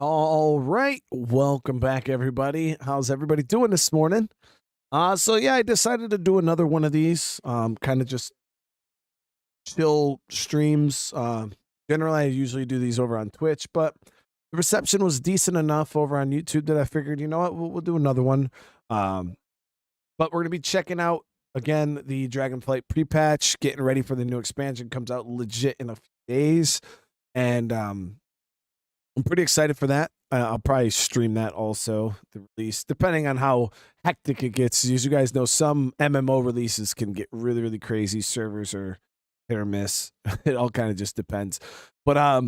All right, welcome back, everybody. How's everybody doing this morning? So yeah, I decided to do another one of these, kind of just chill streams. Generally, I usually do these over on Twitch, but the reception was decent enough over on YouTube that I figured, you know what, we'll do another one. But we're gonna be checking out again the Dragonflight pre-patch, getting ready for the new expansion. Comes out legit in a few days, and I'm pretty excited for that. I'll probably stream that also, the release, depending on how hectic it gets. As you guys know, some MMO releases can get really, really crazy. Servers are hit or miss. It all kind of just depends. But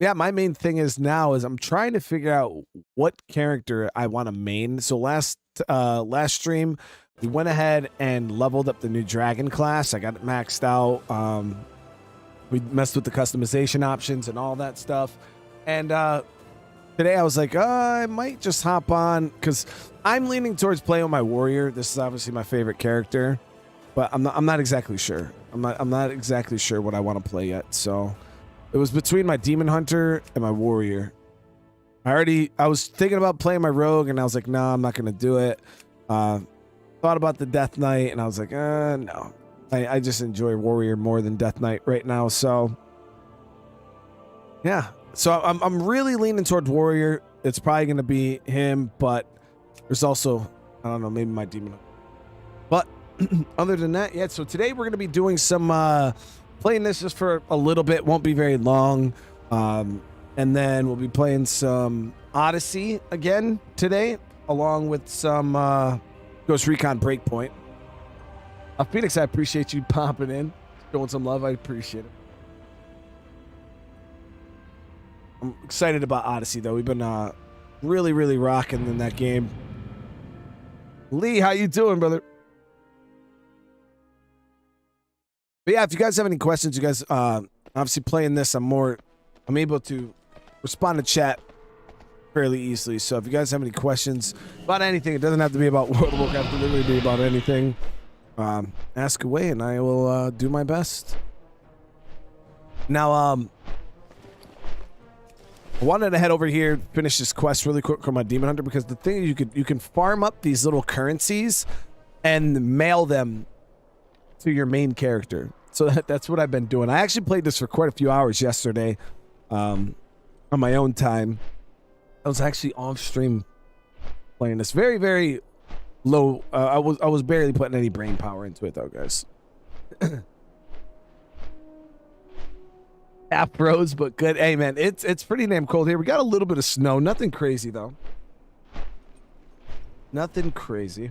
yeah, my main thing is now is I'm trying to figure out what character I want to main. So last stream, we went ahead and leveled up the new dragon class. I got it maxed out. We messed with the customization options and all that stuff. And today I was like, I might just hop on because I'm leaning towards playing with my warrior. This is obviously my favorite character, but I'm not exactly sure. I'm not exactly sure what I want to play yet. So it was between my demon hunter and my warrior. I was thinking about playing my rogue, and I was like, no, I'm not gonna do it. Thought about the Death Knight, and I was like, no. I just enjoy warrior more than Death Knight right now. So yeah. So I'm really leaning towards warrior. It's probably going to be him, but there's also, I don't know, maybe my demon. But other than that, yeah. So today we're going to be doing some playing this just for a little bit. Won't be very long. And then we'll be playing some Odyssey again today, along with some Ghost Recon Breakpoint. Phoenix, I appreciate you popping in, showing some love. I appreciate it. I'm excited about Odyssey, though. We've been really, really rocking in that game. Lee, how you doing, brother? But yeah, if you guys have any questions, you guys obviously playing this, I'm able to respond to chat fairly easily. So if you guys have any questions about anything, it doesn't have to be about World of Warcraft. It can literally be about anything. Ask away, and I will do my best. Now, I wanted to head over here, finish this quest really quick for my demon hunter, because the thing is you can farm up these little currencies and mail them to your main character. So that's what I've been doing. I actually played this for quite a few hours yesterday, on my own time. I was actually off stream playing this. Very, very low. I was barely putting any brain power into it though, guys. Half froze, but good. Hey man, it's pretty damn cold here. We got a little bit of snow. Nothing crazy though. Nothing crazy.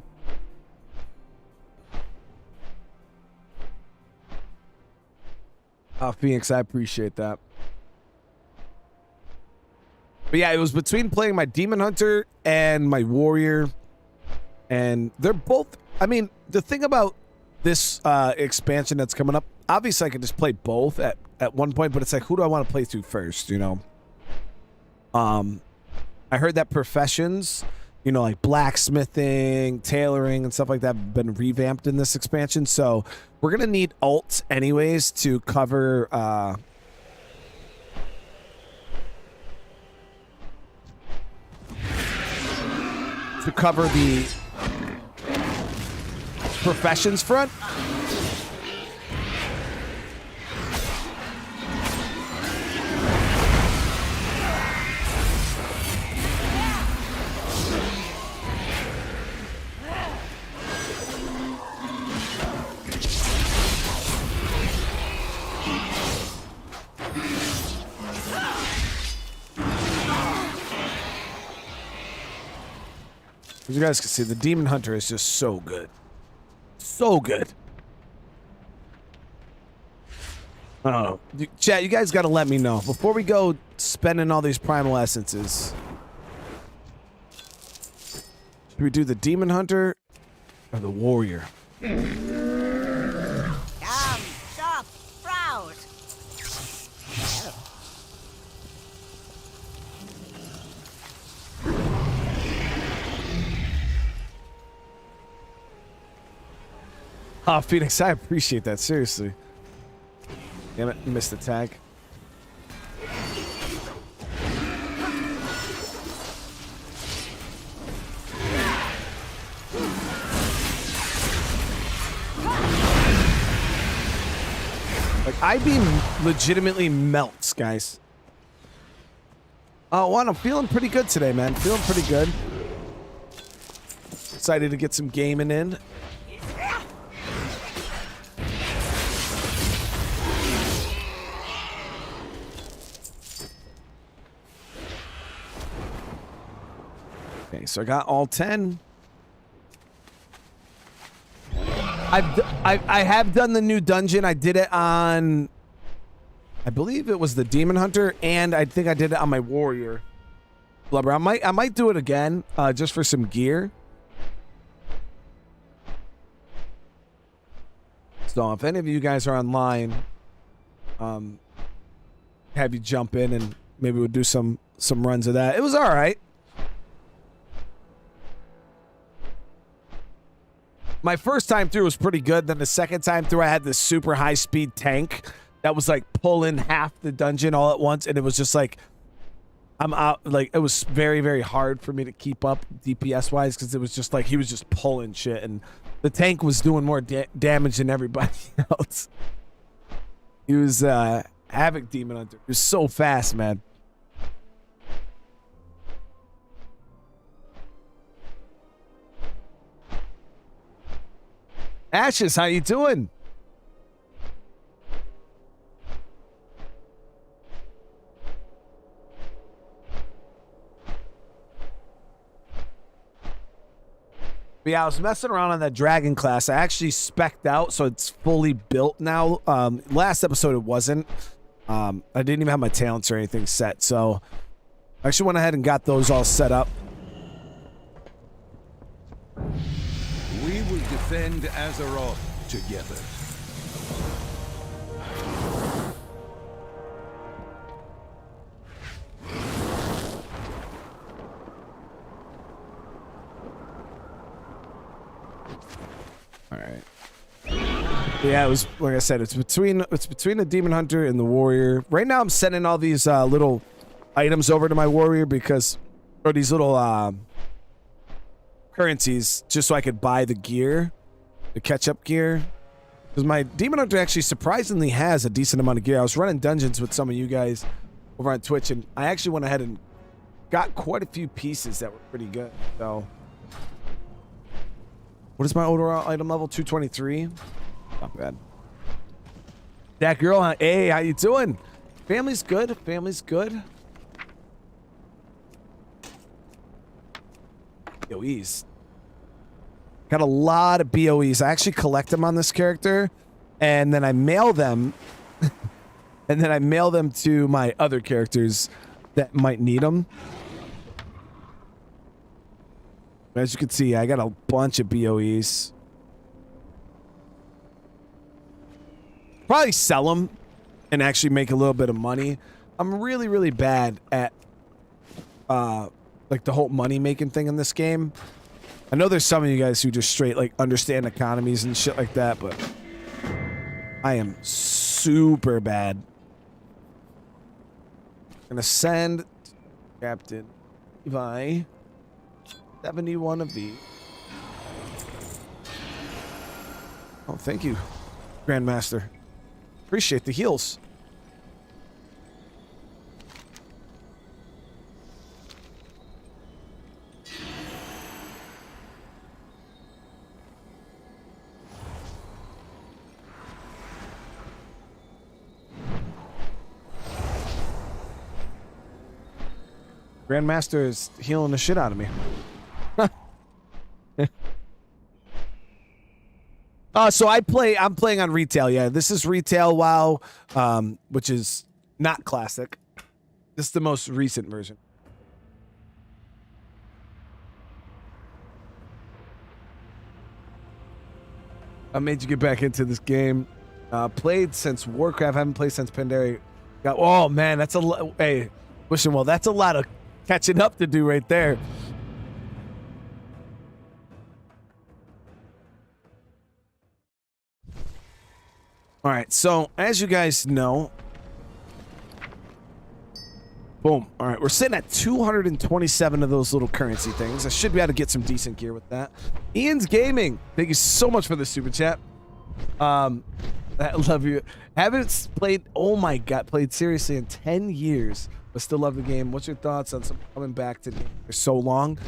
Phoenix, I appreciate that. But yeah, it was between playing my demon hunter and my warrior, and they're both, I mean, the thing about this expansion that's coming up, obviously I could just play both at one point, but it's like, who do I want to play through first, you know? I heard that professions, you know, like blacksmithing, tailoring, and stuff like that have been revamped in this expansion, so we're gonna need alts anyways to cover the professions front. As you guys can see, the Demon Hunter is just so good. So good. Oh, chat, you guys got to let me know. Before we go spending all these primal essences, should we do the Demon Hunter or the Warrior? Come, stop, proud. Oh, Phoenix, I appreciate that. Seriously. Damn it, missed the tag. IB legitimately melts, guys. Oh, well, I'm feeling pretty good today, man. Feeling pretty good. Excited to get some gaming in. Okay, so I got all 10. I have done the new dungeon. I did it on, I believe it was the Demon Hunter, and I think I did it on my Warrior Blubber. I might do it again, just for some gear. So if any of you guys are online, have you jump in and maybe we'll do some runs of that. It was all right. My first time through was pretty good. Then the second time through, I had this super high speed tank that was like pulling half the dungeon all at once, and it was just like I'm out. Like it was very, very hard for me to keep up DPS wise because it was just like he was just pulling shit, and the tank was doing more damage than everybody else. He was Havoc Demon Hunter. He was so fast, man. Ashes, how you doing? But yeah, I was messing around on that dragon class. I actually spec'd out, so it's fully built now. Last episode it wasn't. I didn't even have my talents or anything set, so I actually went ahead and got those all set up. We will defend Azeroth together. All right. Yeah, it was like I said. It's between the Demon Hunter and the Warrior. Right now, I'm sending all these little items over to my Warrior because, or these little currencies, just so I could buy the gear, the catch-up gear. Because my Demon Hunter actually surprisingly has a decent amount of gear. I was running dungeons with some of you guys over on Twitch, and I actually went ahead and got quite a few pieces that were pretty good. So, what is my overall item level? 223. Not bad. That girl, hey, how you doing? Family's good. Family's good. BOEs. Got a lot of BOEs. I actually collect them on this character, and then I mail them, and then I mail them to my other characters that might need them. As you can see, I got a bunch of BOEs. Probably sell them and actually make a little bit of money. I'm really, really bad at like the whole money making thing in this game. I know there's some of you guys who just straight like understand economies and shit like that, but I am super bad. Gonna send Captain Levi 71 of these. Oh, thank you, Grandmaster. Appreciate the heals. Grandmaster is healing the shit out of me. So I'm playing on retail. Yeah, this is retail WoW, which is not classic. This is the most recent version. I made you get back into this game. Played since Warcraft. Haven't played since Pandaria. Oh man, that's a lot. Hey, wishing well. That's a lot of catching up to do right there. All right, so as you guys know, boom. All right, we're sitting at 227 of those little currency things. I should be able to get some decent gear with that. Ian's Gaming, thank you so much for the super chat. I love you. Haven't played, oh my God, played seriously in 10 years, but still love the game. What's your thoughts on some coming back to the game for so long?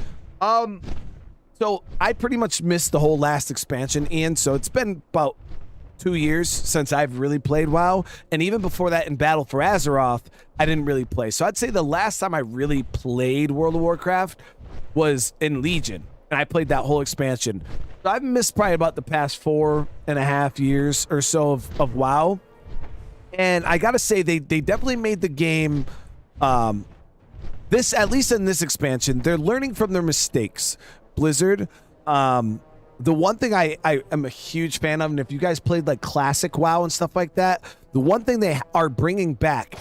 So I pretty much missed the whole last expansion, Ian. So it's been about 2 years since I've really played WoW. And even before that in Battle for Azeroth, I didn't really play. So I'd say the last time I really played World of Warcraft was in Legion. And I played that whole expansion. So I've missed probably about the past 4.5 years or so of WoW. And I gotta say, they definitely made the game, this, at least in this expansion, they're learning from their mistakes. Blizzard, the one thing I am a huge fan of, and if you guys played like classic WoW and stuff like that, the one thing they are bringing back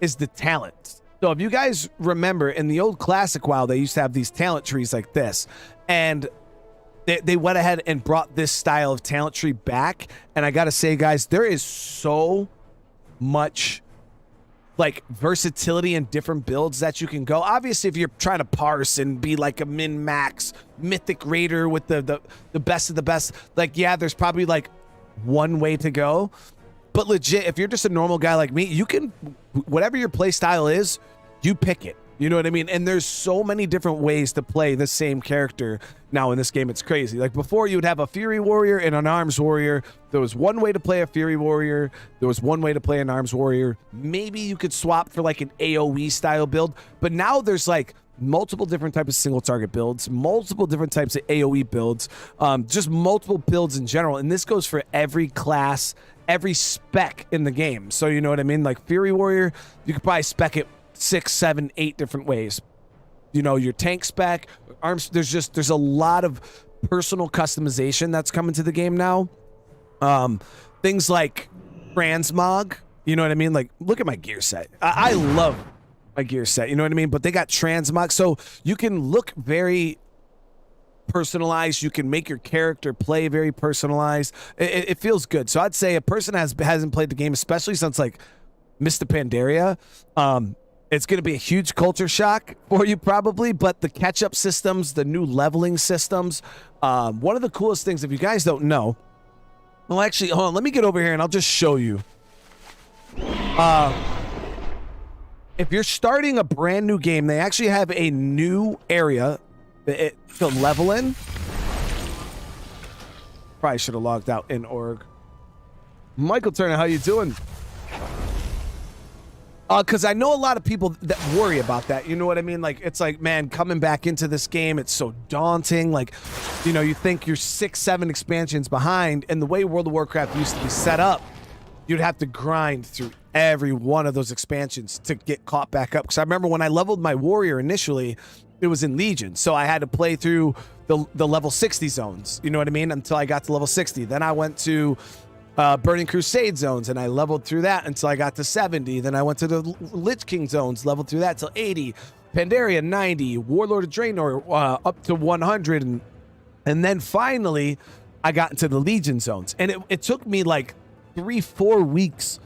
is the talent. So if you guys remember in the old classic WoW, they used to have these talent trees like this, and they went ahead and brought this style of talent tree back. And I gotta say, guys, there is so much like versatility and different builds that you can go. Obviously, if you're trying to parse and be like a min-max mythic raider with the best of the best, like, yeah, there's probably like one way to go. But legit, if you're just a normal guy like me, you can, whatever your play style is, you pick it. You know what I mean? And there's so many different ways to play the same character now in this game. It's crazy. Like before, you would have a Fury Warrior and an Arms Warrior. There was one way to play a Fury Warrior. There was one way to play an Arms Warrior. Maybe you could swap for like an AoE style build. But now there's like multiple different types of single target builds, multiple different types of AoE builds, just multiple builds in general. And this goes for every class, every spec in the game. So you know what I mean? Like Fury Warrior, you could probably spec it 6, 7, 8 different ways. You know, your tank spec, arms, there's a lot of personal customization that's coming to the game now. Things like Transmog, you know what I mean? Like, look at my gear set. I love my gear set, you know what I mean? But they got Transmog, so you can look very personalized. You can make your character play very personalized. It feels good. So I'd say a person hasn't played the game, especially since like Mr. Pandaria, it's going to be a huge culture shock for you probably, but the catch-up systems, the new leveling systems, one of the coolest things, if you guys don't know, well, actually, hold on, let me get over here and I'll just show you. If you're starting a brand new game, they actually have a new area to level in. Probably should have logged out in org. Michael Turner, how you doing? Because I know a lot of people that worry about that. You know what I mean? Like, it's like, man, coming back into this game, it's so daunting. Like, you know, you think you're 6, 7 expansions behind, and the way World of Warcraft used to be set up, you'd have to grind through every one of those expansions to get caught back up. Because I remember when I leveled my warrior initially, it was in Legion. So I had to play through the level 60 zones, you know what I mean? Until I got to level 60. Then I went to Burning Crusade zones, and I leveled through that until I got to 70. Then I went to the Lich King zones, leveled through that till 80. Pandaria 90, Warlord of Draenor up to 100, and then finally I got into the Legion zones. And it took me like 3-4 weeks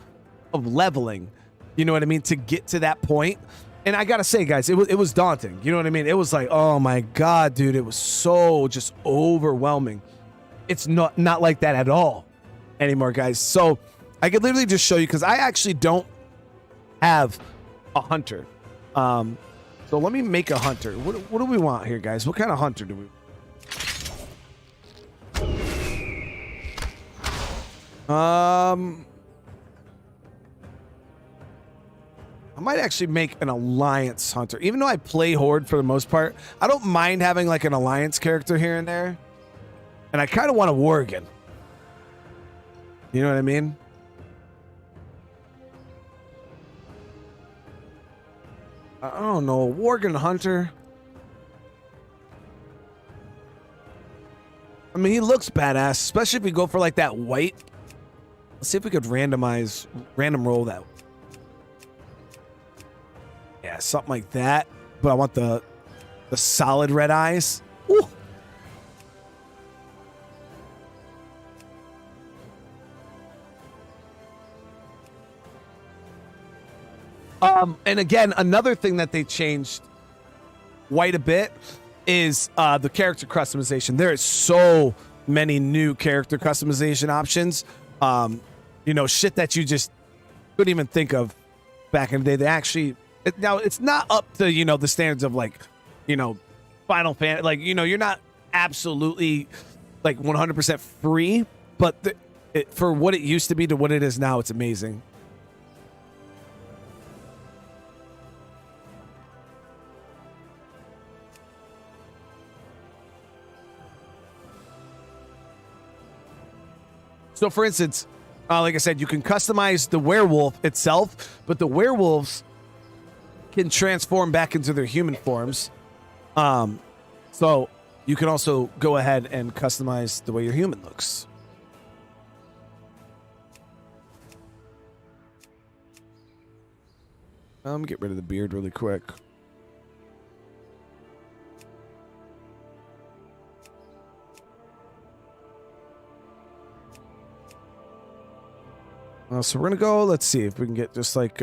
of leveling, you know what I mean, to get to that point. And I gotta say, guys, it was daunting. You know what I mean? It was like, oh my God, dude, it was so just overwhelming. It's not like that at all anymore, guys. So I could literally just show you, because I actually don't have a hunter. So let me make a hunter. What do we want here, guys? What kind of hunter do we? I might actually make an alliance hunter. Even though I play horde for the most part, I don't mind having like an alliance character here and there. And I kind of want a worgen. You know what I mean? I don't know, Worgen Hunter. I mean, he looks badass, especially if we go for like that white. Let's see if we could random roll that. Yeah, something like that. But I want the solid red eyes. Ooh. And again, another thing that they changed quite a bit is the character customization. There is so many new character customization options. you know, shit that you just couldn't even think of back in the day. They actually, now it's not up to, you know, the standards of like, you know, Final Fantasy. Like, you know, you're not absolutely like 100% free, but for what it used to be to what it is now, it's amazing. So, for instance, like I said, you can customize the werewolf itself, but the werewolves can transform back into their human forms. So you can also go ahead and customize the way your human looks. Get rid of the beard really quick. So we're gonna go. Let's see if we can get just like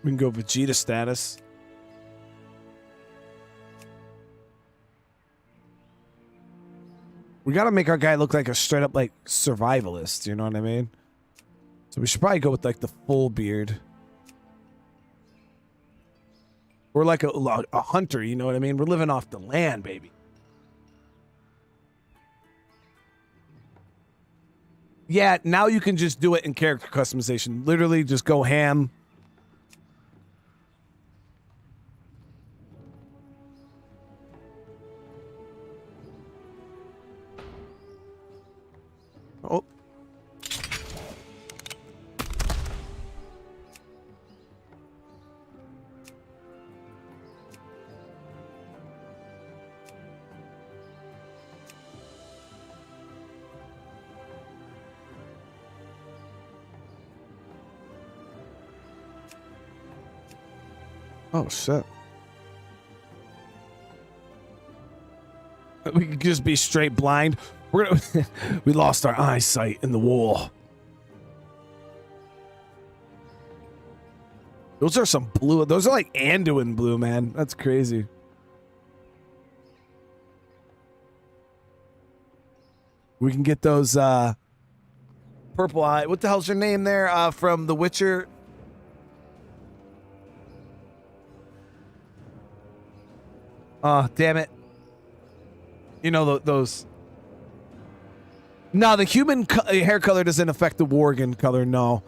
we can go Vegeta status. We got to make our guy look like a straight up like survivalist, you know what I mean? So we should probably go with like the full beard. We're like a hunter, you know what I mean? We're living off the land, baby. Yeah, now you can just do it in character customization. Literally just go ham. Oh. Oh, shit. We could just be straight blind. We're gonna we lost our eyesight in the war. Those are some blue. Those are like Anduin blue, man. That's crazy. We can get those purple eye. What the hell's your name there from The Witcher? Damn it. You know those. No, the human hair color doesn't affect the Worgen color, no.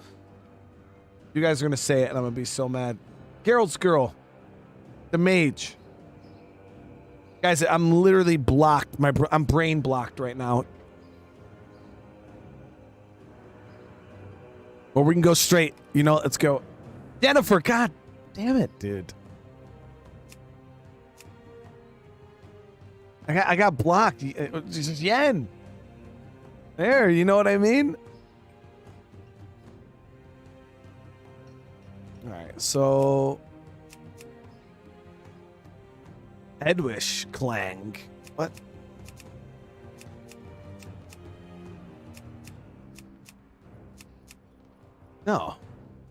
You guys are going to say it, and I'm going to be so mad. Geralt's girl. The mage. Guys, I'm literally blocked. I'm brain blocked right now. Or we can go straight. You know, let's go. Jennifer, god damn it, dude. I got blocked. Just Yen. There, you know what I mean? Alright, so Edwish Clang. What? No.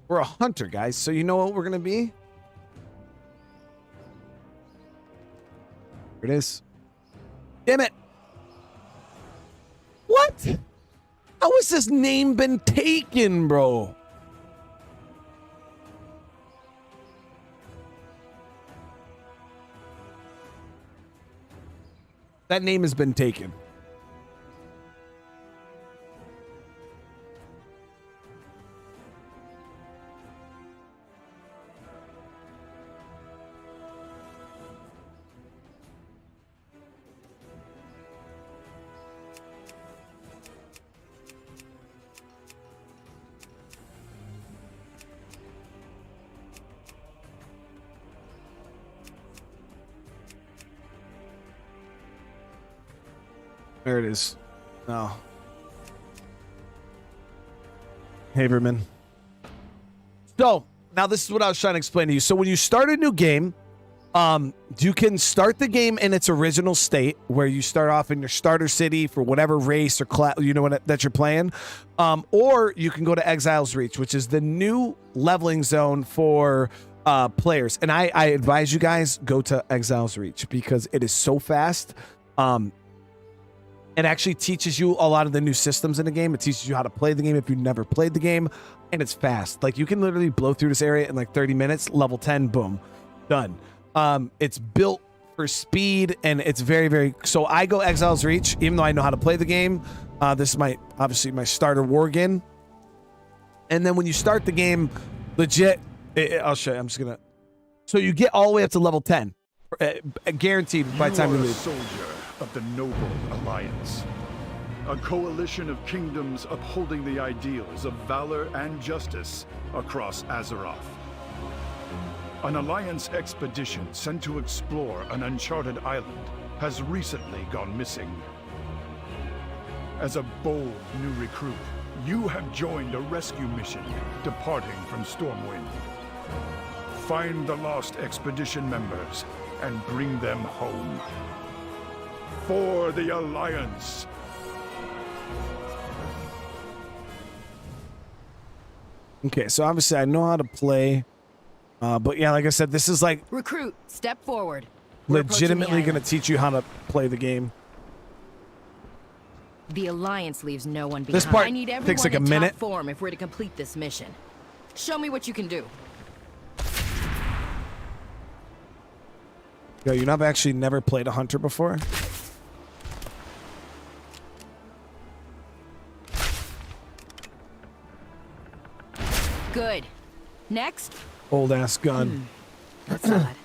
We're a hunter, guys, so you know what we're gonna be? Here it is. Damn it! What? How has this name been taken, bro? That name has been taken. There it is. Oh. Haberman. So, now this is what I was trying to explain to you. So when you start a new game, you can start the game in its original state, where you start off in your starter city for whatever race or class that you're playing, or you can go to Exile's Reach, which is the new leveling zone for players. And I advise you guys go to Exile's Reach because it is so fast. It actually teaches you a lot of the new systems in the game. It teaches you how to play the game if you've never played the game, and it's fast. Like, you can literally blow through this area in like 30 minutes, level 10, boom, done. It's built for speed, and it's very, very... So I go Exile's Reach, even though I know how to play the game. This is obviously my starter Worgen. And then when you start the game, legit... I'll show you. I'm just going to... So you get all the way up to level 10. Guaranteed by the time you leave. Soldier of the Noble Alliance. A coalition of kingdoms upholding the ideals of valor and justice across Azeroth. An Alliance expedition sent to explore an uncharted island has recently gone missing. As a bold new recruit, you have joined a rescue mission departing from Stormwind. Find the lost expedition members and bring them home. For the Alliance! Okay, so obviously I know how to play, but yeah, like I said, this is like... Recruit, step forward. Legitimately going to teach you how to play the game. The Alliance leaves no one behind. This part I need everyone takes like a in minute. top form if we're to complete this mission. Show me what you can do. Yo, you've actually never played a hunter before? Good. Next? Old ass gun. That's odd.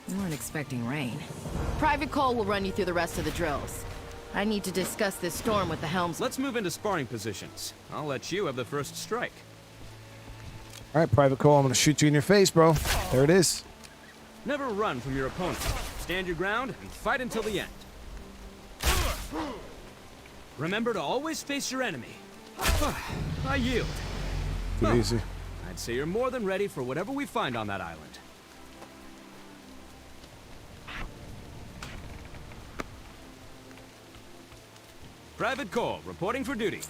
We weren't expecting rain. Private Cole will run you through the rest of the drills. I need to discuss this storm with the helms. Let's move into sparring positions. I'll let you have the first strike. All right, Private Cole, I'm going to shoot you in your face, bro. There it is. Never run from your opponent. Stand your ground and fight until the end. Remember to always face your enemy. I yield. Too easy. I'd say you're more than ready for whatever we find on that island. Private Cole, reporting for duty.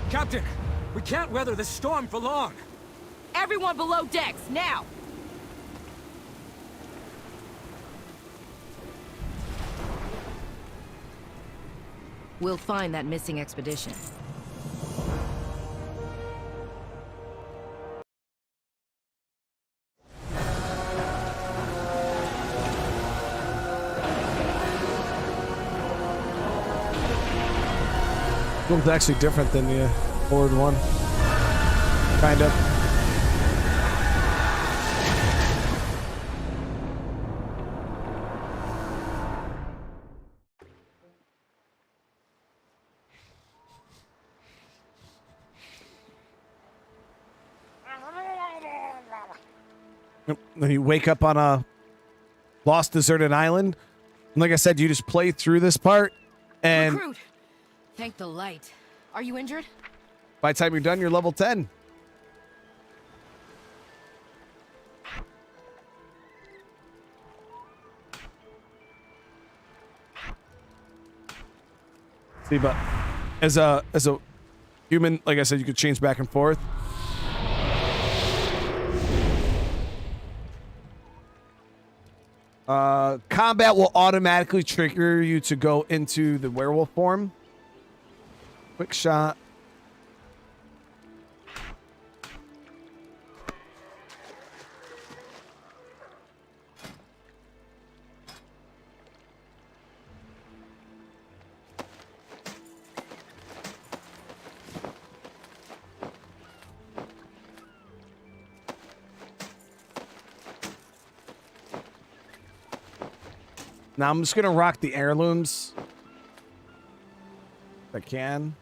Captain, we can't weather this storm for long. Everyone below decks, now! We'll find that missing expedition. It's actually different than the forward one. Kind of. Then you wake up on a lost, deserted island. And like I said, you just play through this part. And Recruit! Thank the light. Are you injured? by the time you're done, you're level 10. See, but as a human, like I said, you could change back and forth. Combat will automatically trigger you to go into the werewolf form. Quick shot. Now I'm just gonna rock the heirlooms. If I can.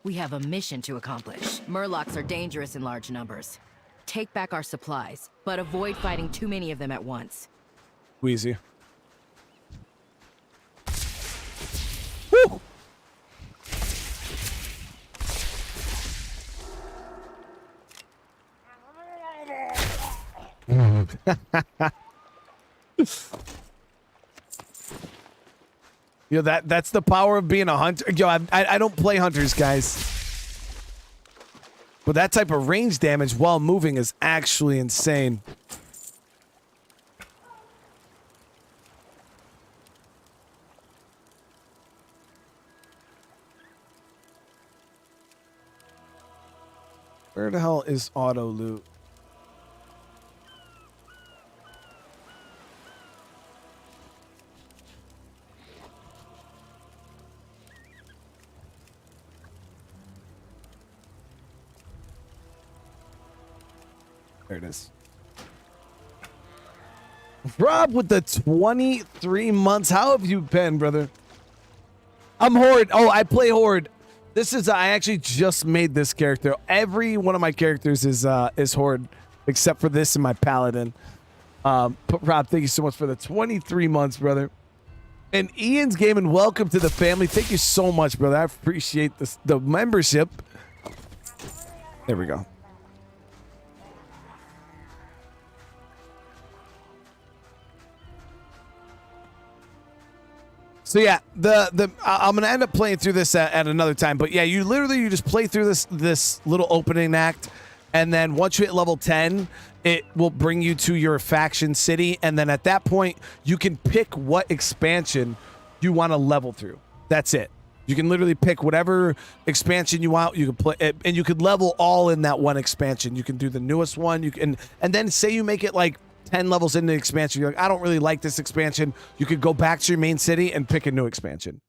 We have a mission to accomplish. Murlocs are dangerous in large numbers. Take back our supplies, but avoid fighting too many of them at once. Wheezy. Woo! You know, that's the power of being a hunter. Yo, I don't play hunters, guys. But that type of range damage while moving is actually insane. Where the hell is auto loot? There it is. Rob with the 23 months. How have you been, brother? I'm Horde. Oh, I play Horde. This is, I actually just made this character. Every one of my characters is Horde, except for this and my Paladin. But Rob, thank you so much for the 23 months, brother. And Ian's Gaming, welcome to the family. Thank you so much, brother. I appreciate this, the membership. There we go. So yeah, I'm gonna end up playing through this at another time. But yeah, you just play through this little opening act, and then once you hit level 10, it will bring you to your faction city, and then at that point, you can pick what expansion you want to level through. That's it. You can literally pick whatever expansion you want. You can play, and you could level all in that one expansion. You can do the newest one. You can, and then say you make it like 10 levels into the expansion, you're like, I don't really like this expansion. You could go back to your main city and pick a new expansion.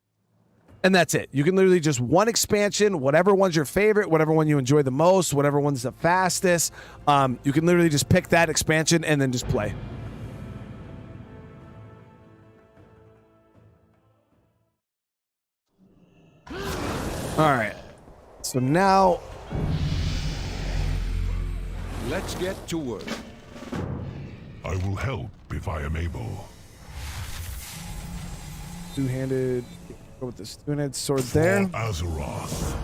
And that's it. You can literally just one expansion, whatever one's your favorite, whatever one you enjoy the most, whatever one's the fastest. You can literally just pick that expansion and then just play. All right. So now let's get to work. I will help if I am able. Two-handed. Go with this two-handed sword there. For Azeroth.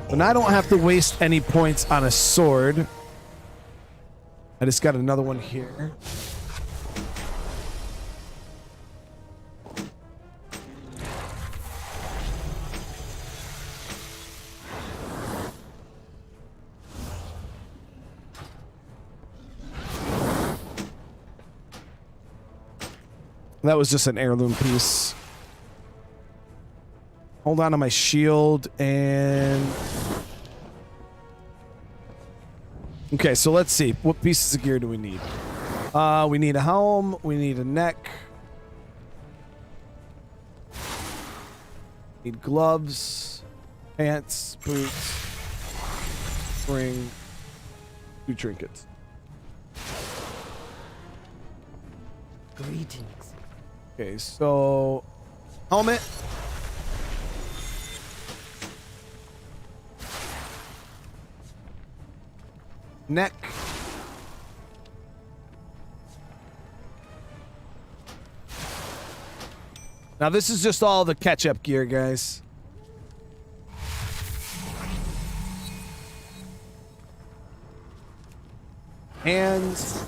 And I don't have to waste any points on a sword. I just got another one here. That was just an heirloom piece. Hold on to my shield and... Okay, so let's see. What pieces of gear do we need? We need a helm. We need a neck. Need gloves, pants, boots, ring, 2 trinkets. Greetings. Okay, so helmet. Neck. Now this is just all the catch-up gear, guys. Hands.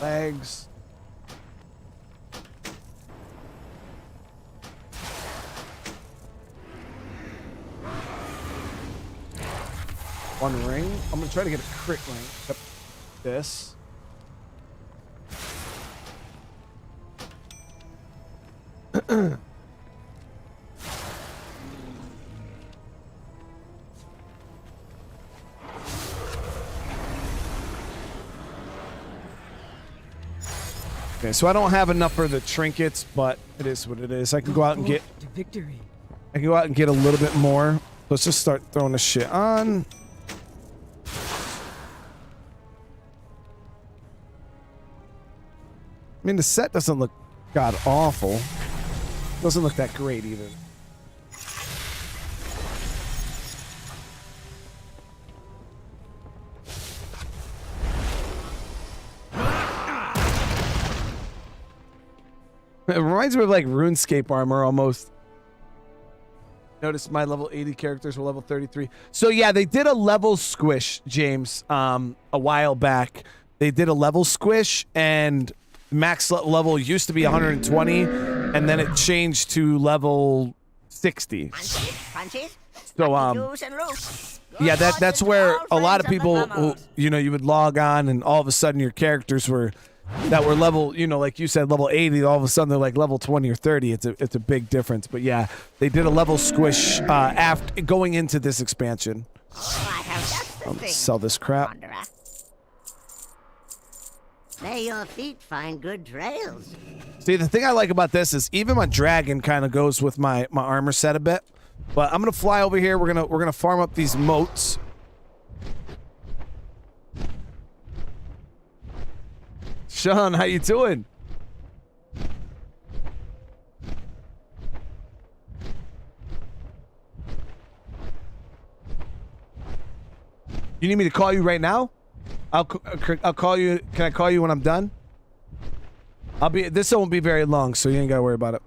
Legs. One ring. I'm gonna try to get a crit ring. Yep. This. Okay, so I don't have enough for the trinkets, but it is what it is. I can go out and get victory. I can go out and get a little bit more. Let's just start throwing this shit on. mean, the set doesn't look god awful. Doesn't look that great either. It reminds me of like RuneScape armor almost. Notice my level 80 characters were level 33. So yeah, they did a level squish, James, a while back. They did a level squish, and max level used to be 120, and then it changed to level 60. So yeah, that's where a lot of people, who, you know, you would log on, and all of a sudden your characters were that were level, you know, like you said, level 80, all of a sudden they're like level 20 or 30. It's a big difference. But yeah, they did a level squish after going into this expansion. Sell this crap. May your feet find good trails. See, the thing I like about this is even my dragon kind of goes with my armor set a bit. But I'm gonna fly over here. We're gonna farm up these moats. Sean, how you doing? You need me to call you right now? I'll call you. Can I call you when I'm done? This won't be very long, so you ain't gotta worry about it.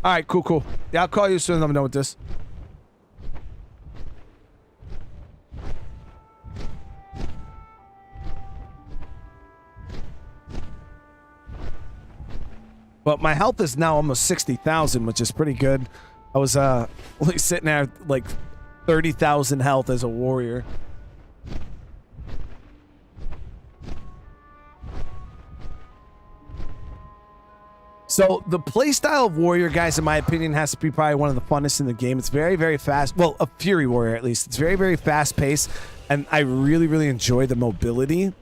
All right, cool. Yeah, I'll call you as soon as I'm done with this. But my health is now almost 60,000, which is pretty good. I was only sitting there like 30,000 health as a warrior. So the playstyle of warrior, guys, in my opinion, has to be probably one of the funnest in the game. It's very, very fast. Well, a fury warrior at least. It's very, very fast paced, and I really, really enjoy the mobility.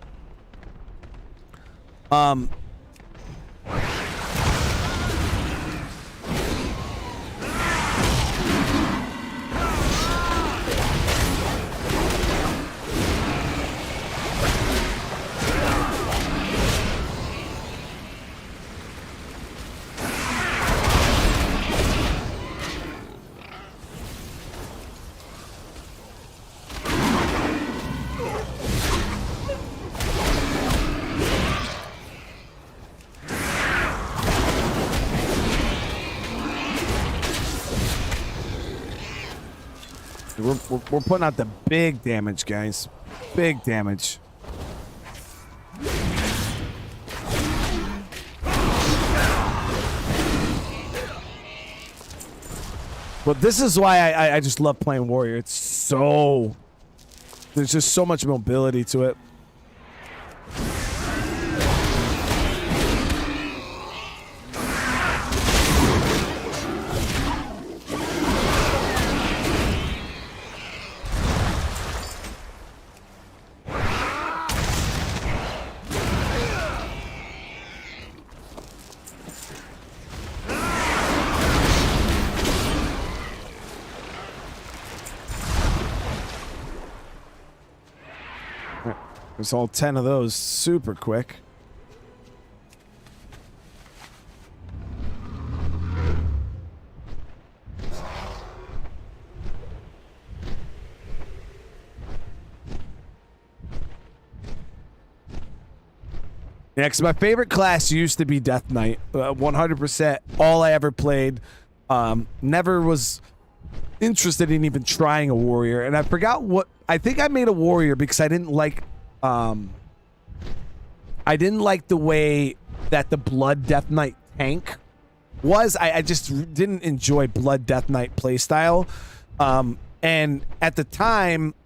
We're putting out the big damage, guys. Big damage. But this is why I just love playing warrior. It's so... There's just so much mobility to it. There's all 10 of those super quick. Yeah, because my favorite class used to be Death Knight. 100%. All I ever played. Never was interested in even trying a warrior. And I forgot what... I think I made a warrior because I didn't like... I didn't like the way that the Blood Death Knight tank was. I just didn't enjoy Blood Death Knight playstyle. And at the time,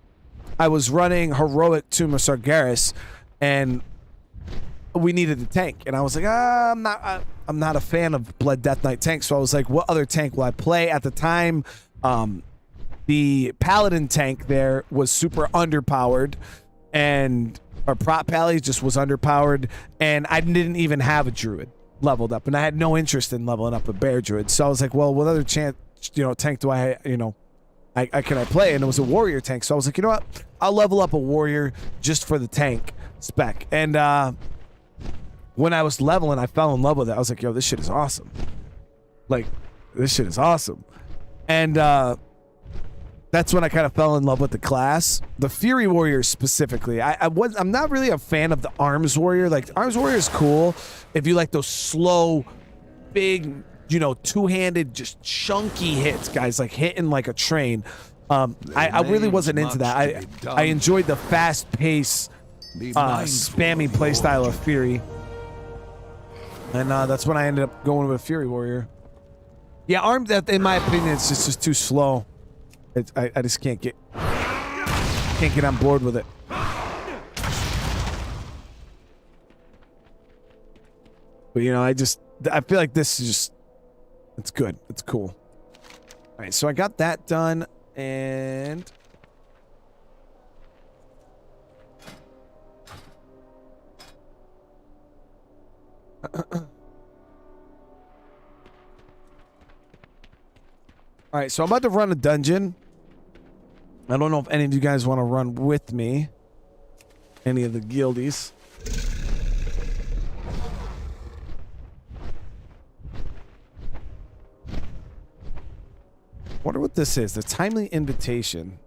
I was running Heroic Tomb of Sargeras, and we needed a tank. And I was like, I'm not a fan of Blood Death Knight tank. So I was like, what other tank will I play? At the time, the Paladin tank there was super underpowered. And or prop pally just was underpowered, and I didn't even have a druid leveled up, and I had no interest in leveling up a bear druid. So I was like, well, what other tank do I, I can play? And it was a warrior tank. So I was like, you know what? I'll level up a warrior just for the tank spec. And when I was leveling, I fell in love with it. I was like, yo, this shit is awesome. Like, this shit is awesome. And that's when I kind of fell in love with the class. The Fury Warrior specifically. I'm not really a fan of the Arms Warrior. Like, the Arms Warrior is cool if you like those slow, big, two-handed, just chunky hits, guys, like hitting like a train. I really wasn't into that. I enjoyed the fast-paced, spammy playstyle of Fury. And that's when I ended up going with a Fury Warrior. Yeah, Armed, in my opinion, it's just too slow. I just can't get on board with it. But I feel like this is just, it's good. It's cool. All right, so I got that done, and all right, so I'm about to run a dungeon. I don't know if any of you guys want to run with me. Any of the guildies. Wonder what this is. The timely invitation.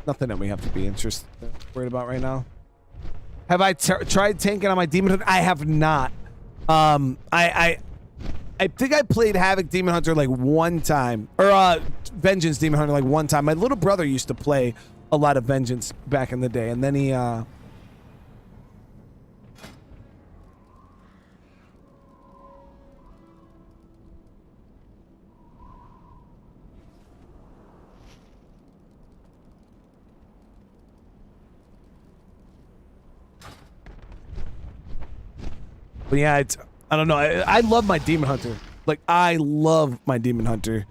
Nothing that we have to be worried about right now. Have I tried tanking on my Demon Hunter? I have not. I think I played Havoc Demon Hunter like one time, or Vengeance Demon Hunter like one time. My little brother used to play a lot of Vengeance back in the day, and then he but yeah, I don't know. I love my Demon Hunter. Like, I love my Demon Hunter.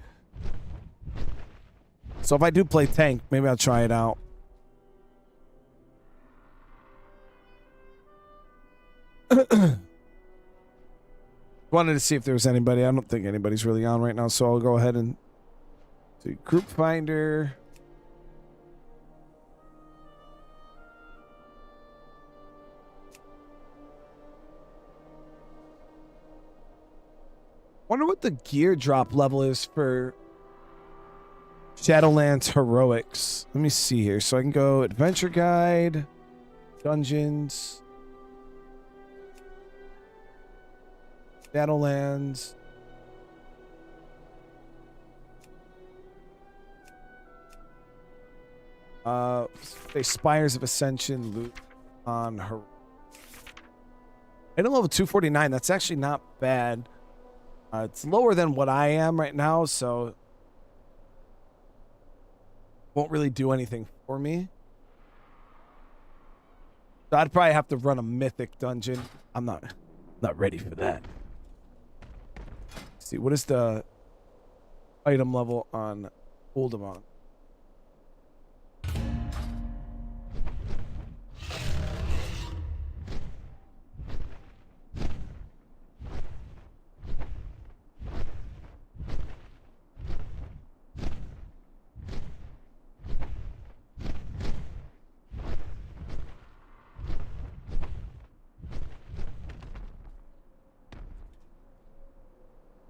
So if I do play tank, maybe I'll try it out. Wanted to see if there was anybody. I don't think anybody's really on right now, so I'll go ahead and do group finder. Wonder what the gear drop level is for Shadowlands Heroics. Let me see here. So I can go Adventure Guide, Dungeons, Shadowlands. Spires of Ascension, loot on her. I don't level 249. That's actually not bad. It's lower than what I am right now, so won't really do anything for me. So I'd probably have to run a mythic dungeon. I'm not ready for that. Let's see, what is the item level on Oldemont?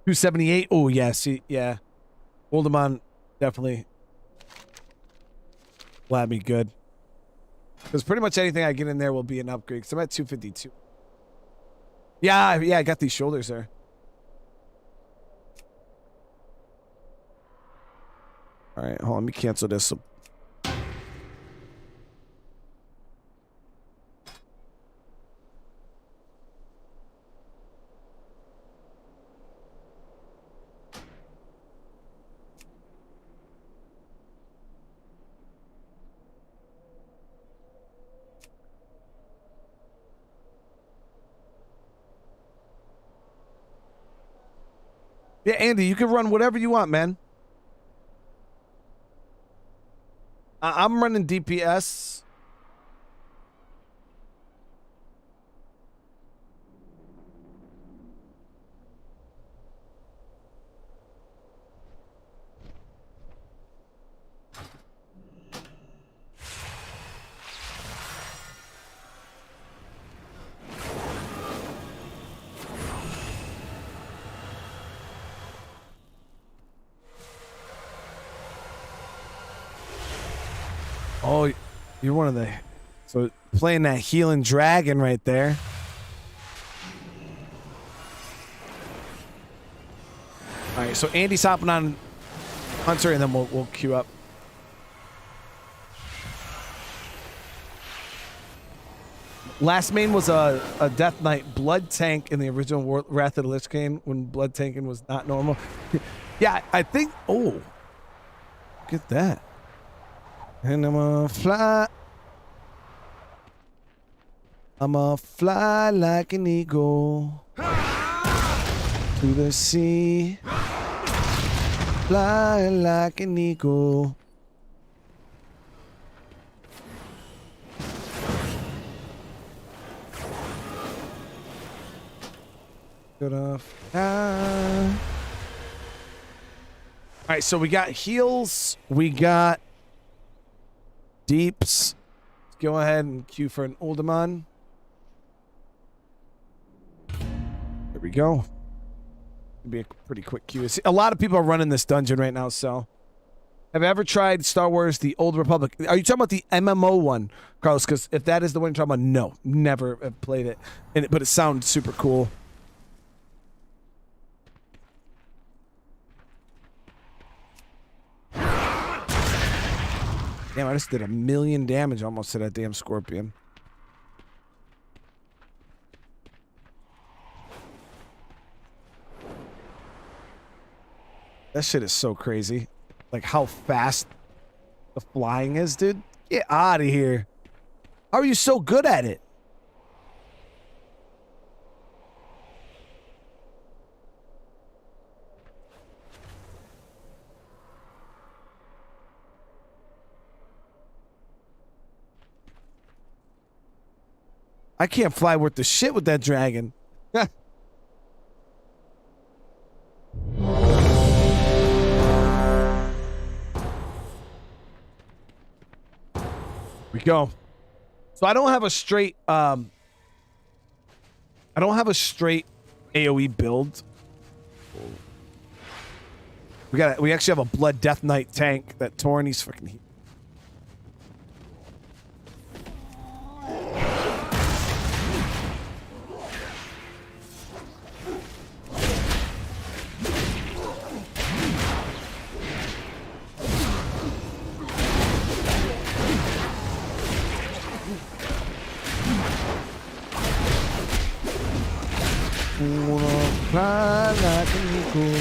$278. Oh yeah, see, yeah. Oldemont definitely will have me good. Because pretty much anything I get in there will be an upgrade. Because I'm at 252. Yeah, I got these shoulders there. All right, hold on. Let me cancel this. Yeah, Andy, you can run whatever you want, man. I'm running DPS. Oh, you're one of the... So, playing that healing dragon right there. Alright, so Andy's hopping on Hunter, and then we'll queue up. Last main was a Death Knight Blood Tank in the original Wrath of the Lich King, when Blood Tanking was not normal. Yeah, I think... Oh. Look at that. And I'ma fly like an eagle to the sea. Fly like an eagle. Gonna fly. All right, so we got heals. We got deeps. Let's go ahead and queue for an Uldaman. There we go. It'll be a pretty quick queue. A lot of people are running this dungeon right now, so. Have you ever tried Star Wars The Old Republic? Are you talking about the MMO one, Carlos? Because if that is the one you're talking about, no. Never have played it. But it sounds super cool. Damn, I just did 1,000,000 damage almost to that damn scorpion. That shit is so crazy. Like how fast the flying is, dude. Get out of here. How are you so good at it? I can't fly worth the shit with that dragon. We go. So I don't have a straight AoE build. We actually have a Blood Death Knight tank that Torny's freaking. Fly like an eagle.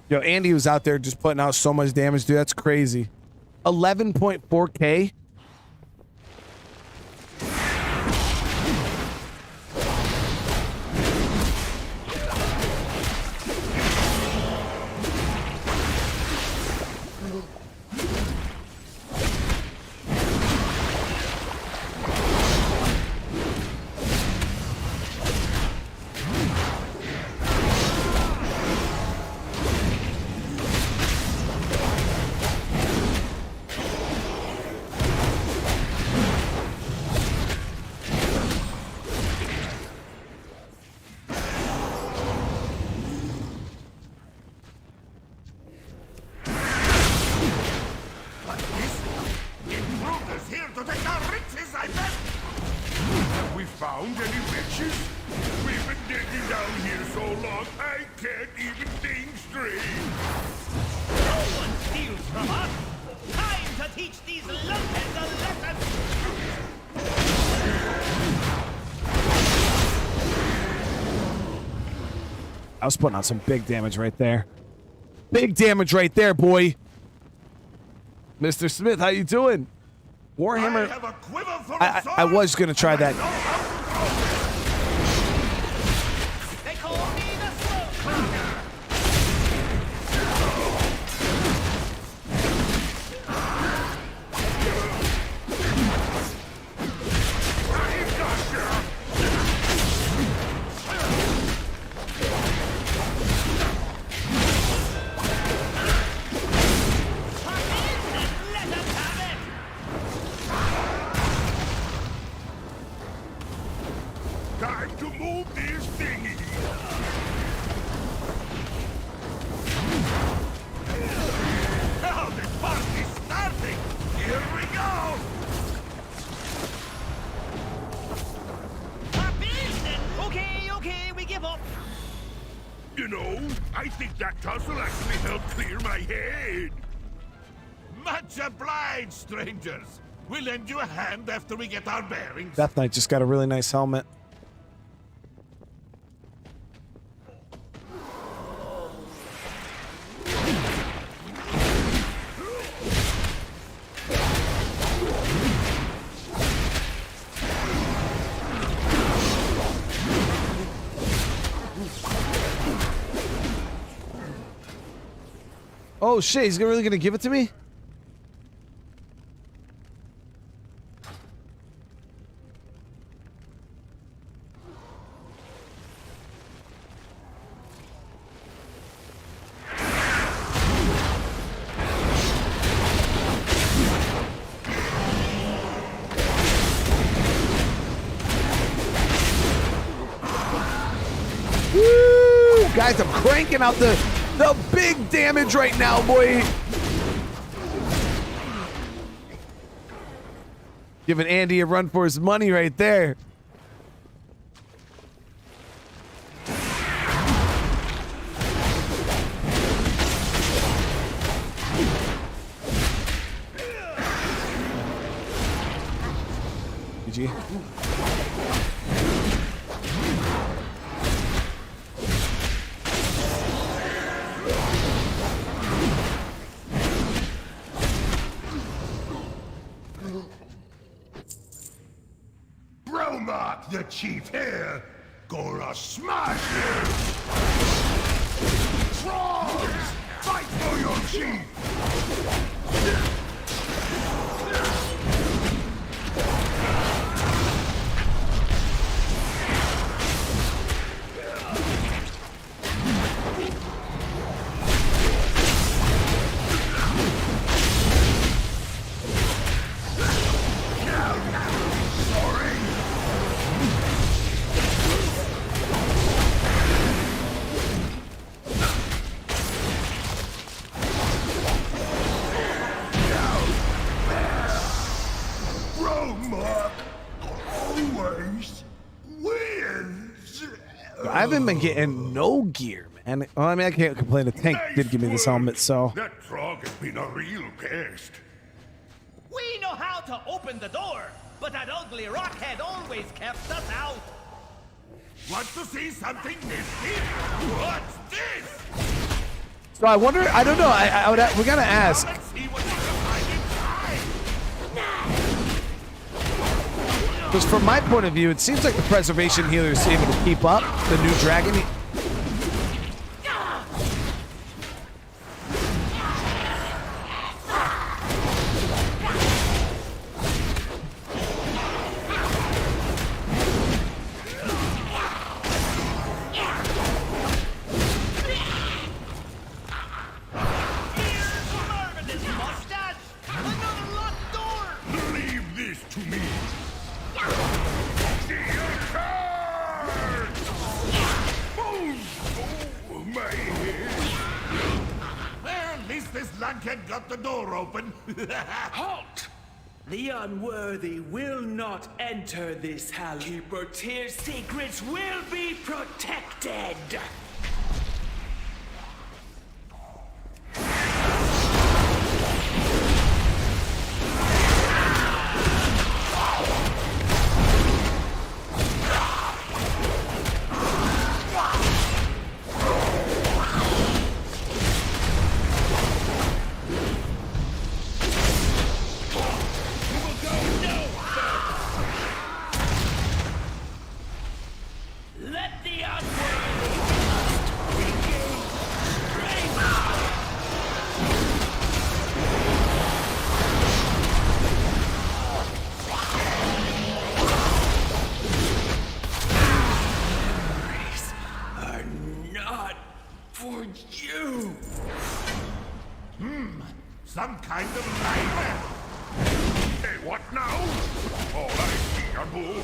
Yo, Andy was out there just putting out so much damage, dude. That's crazy. 11.4K. I was putting out some big damage right there. Big damage right there, boy. Mr. Smith, how you doing? Warhammer. I was gonna try that. They call me the Smoke. Time to move this thingy. Now the party's starting. Here we go. Okay, we give up. You know, I think that tussle actually helped clear my head. Much obliged, strangers. We'll lend you a hand after we get our bearings. Death Knight just got a really nice helmet. Oh shit, he's really gonna give it to me? Woo! Guys, I'm cranking out the big damage right now, boy. Giving Andy a run for his money right there. GG. Bromark, the chief here. Gonna smash you. Trolls, fight for your chief. I haven't been getting no gear, man. Well, I mean, I can't complain. The tank did give me this helmet, so. That frog has been a real pest. We know how to open the door, but that ugly rockhead always kept us out. Want to see something nifty? What's this? So I wonder, I don't know, we gotta ask. Let's see what we can find inside. Because from my point of view, it seems like the preservation healer is able to keep up the new dragon. Leave this to me. Well, at least this lunkhead got the door open. Halt! The unworthy will not enter this hall. Keeper Tyr's secrets will be protected. trouble.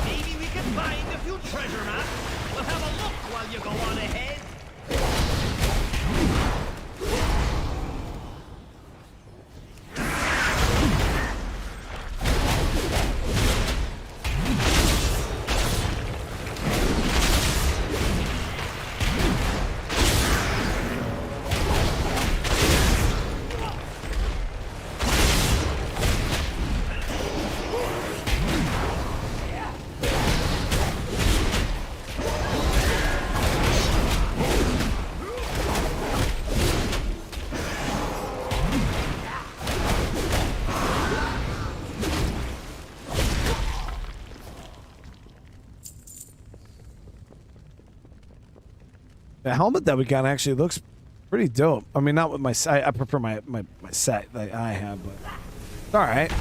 Maybe we can find a few treasure maps. We'll have a look while you go on ahead. The helmet that we got actually looks pretty dope. I mean, not with my set. I prefer my set that I have, but it's all right.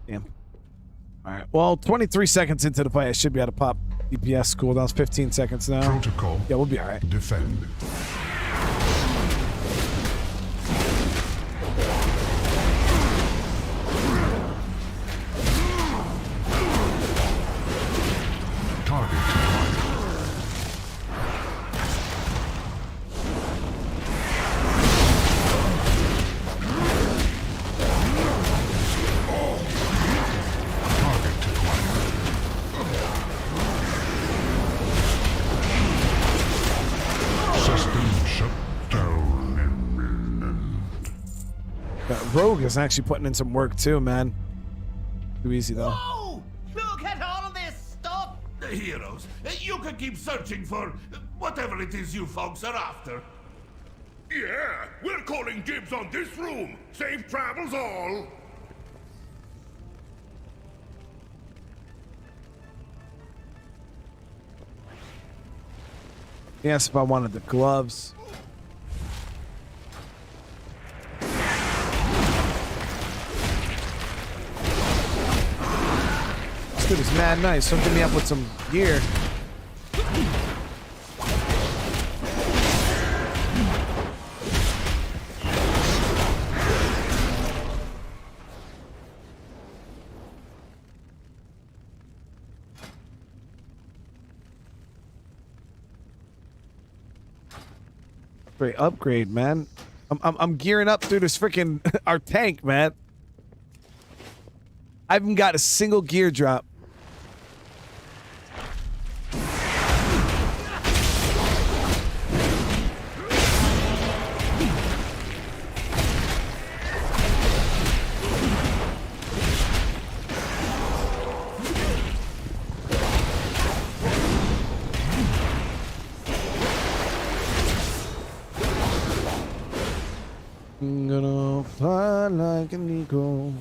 Damn. All right. Well, 23 seconds into the fight, I should be able to pop DPS cooldown's 15 seconds now. Protocol. Yeah, we'll be all right. Defend. Target acquired. Rogue is actually putting in some work too, man. Too easy though. Whoa! Look at all this stuff! The heroes, you can keep searching for whatever it is you folks are after. Yeah, we're calling dibs on this room. Safe travels all. He asked if I wanted the gloves. This dude is mad nice. Hooking me up with some gear. Great upgrade, man. I'm gearing up through this freaking our tank, man. I haven't got a single gear drop. I'm gonna fly like an eagle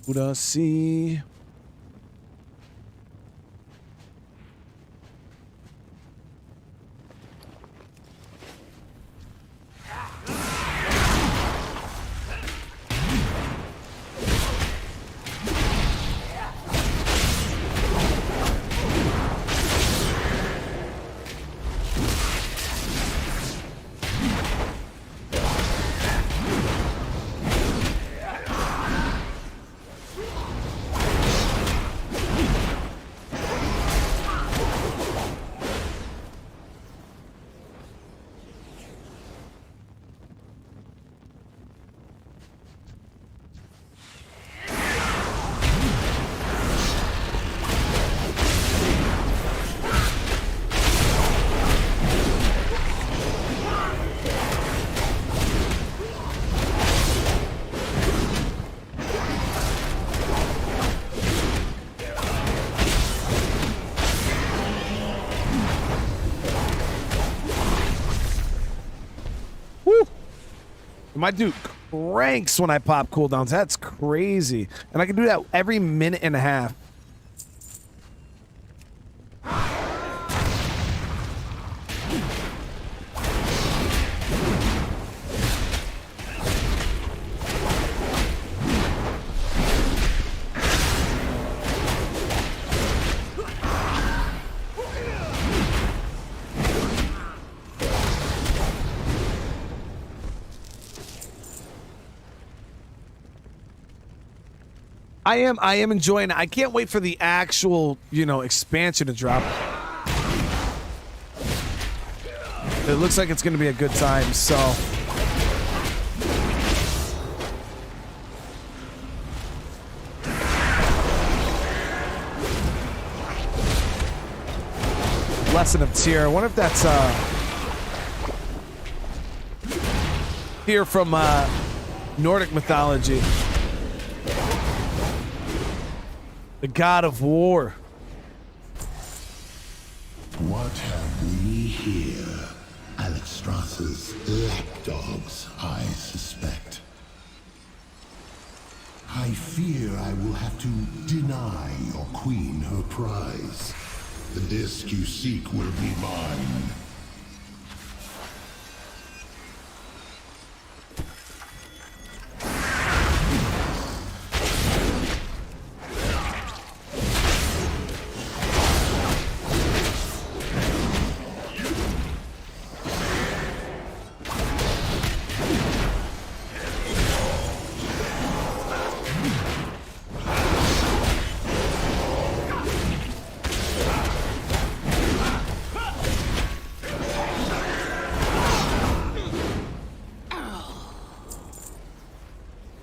to the sea. My dude cranks when I pop cooldowns. That's crazy. And I can do that every minute and a half. I am enjoying it. I can't wait for the actual, expansion to drop. It looks like it's going to be a good time, so. Lesson of Tyr. I wonder if that's Tyr from Nordic mythology. The god of war. What have we here? Alexstrasza's lapdogs, I suspect. I fear I will have to deny your queen her prize. The disc you seek will be mine.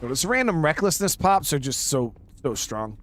Those random recklessness pops are just so strong.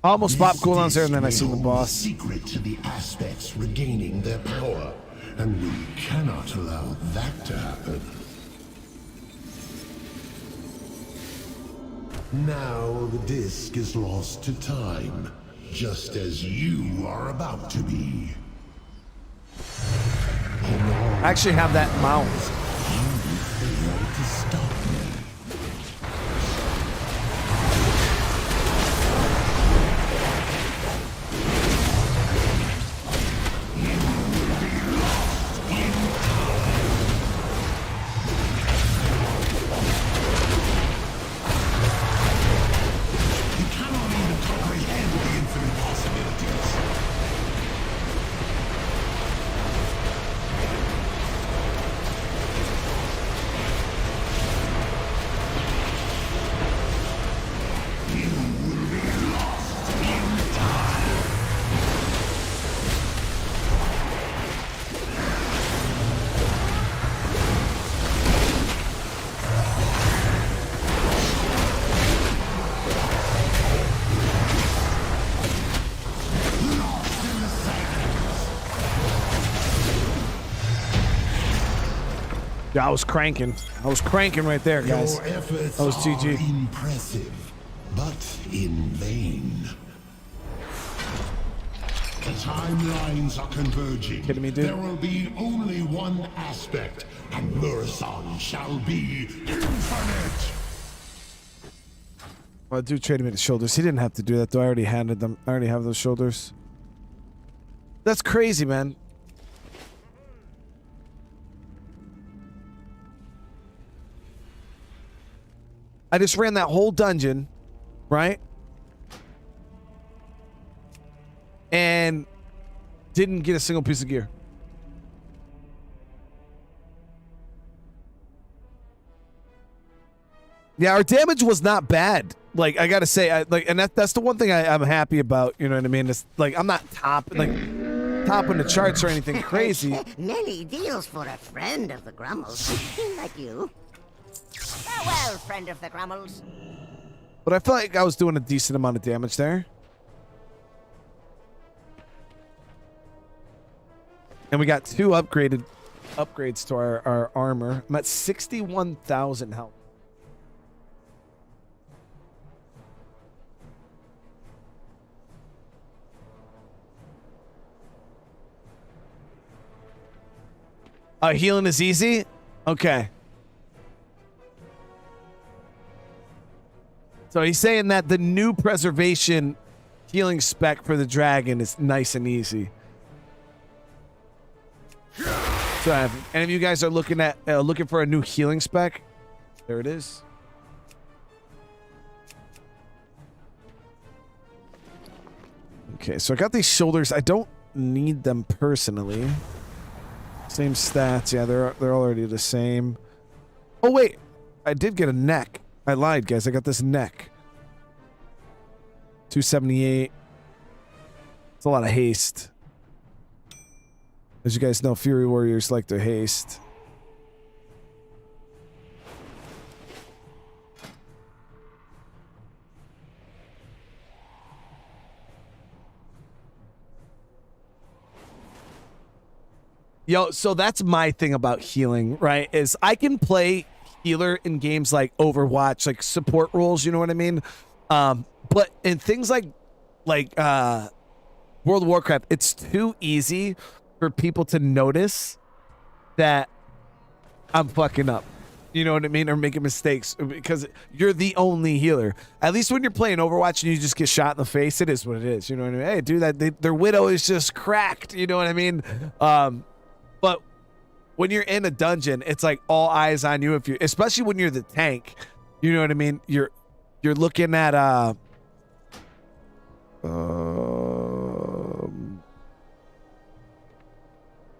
I almost popped cooldowns there and then I seen the boss. Secret to the aspects regaining their power, and we cannot allow that to happen. Now the disc is lost to time, just as you are about to be. I actually have that mount. You failed to stop me. Yeah, I was cranking. I was cranking right there, guys. Your efforts That was GG. are impressive, but in vain. The timelines are converging. Kidding me, dude? There will be only one aspect, and Murison shall be infinite. Well, I do trade him at his shoulders. He didn't have to do that, though. I already handed them. I already have those shoulders. That's crazy, man. I just ran that whole dungeon, right? And didn't get a single piece of gear. Yeah, our damage was not bad. Like, I gotta say, and that's the one thing I'm happy about. You know what I mean? It's like I'm not topping the charts or anything crazy. Many deals for a friend of the Grummels, like you. Farewell, friend of the Grummels. But I felt like I was doing a decent amount of damage there. And we got 2 upgrades to our armor. I'm at 61,000 health. Healing is easy? Okay. So he's saying that the new preservation healing spec for the dragon is nice and easy. So if any of you guys are looking for a new healing spec, there it is. Okay, so I got these shoulders. I don't need them personally. Same stats. Yeah, they're already the same. Oh wait, I did get a neck. I lied, guys. I got this neck. 278. It's a lot of haste. As you guys know, Fury Warriors like their haste. Yo, so that's my thing about healing, right? Is I can play healer in games like Overwatch, like support roles, you know what I mean? But in things like World of Warcraft, it's too easy for people to notice that I'm fucking up. You know what I mean? Or making mistakes because you're the only healer. At least when you're playing Overwatch and you just get shot in the face, it is what it is. You know what I mean? Hey, dude, their widow is just cracked. You know what I mean? But when you're in a dungeon, it's like all eyes on you. Especially when you're the tank, you know what I mean? You're looking at I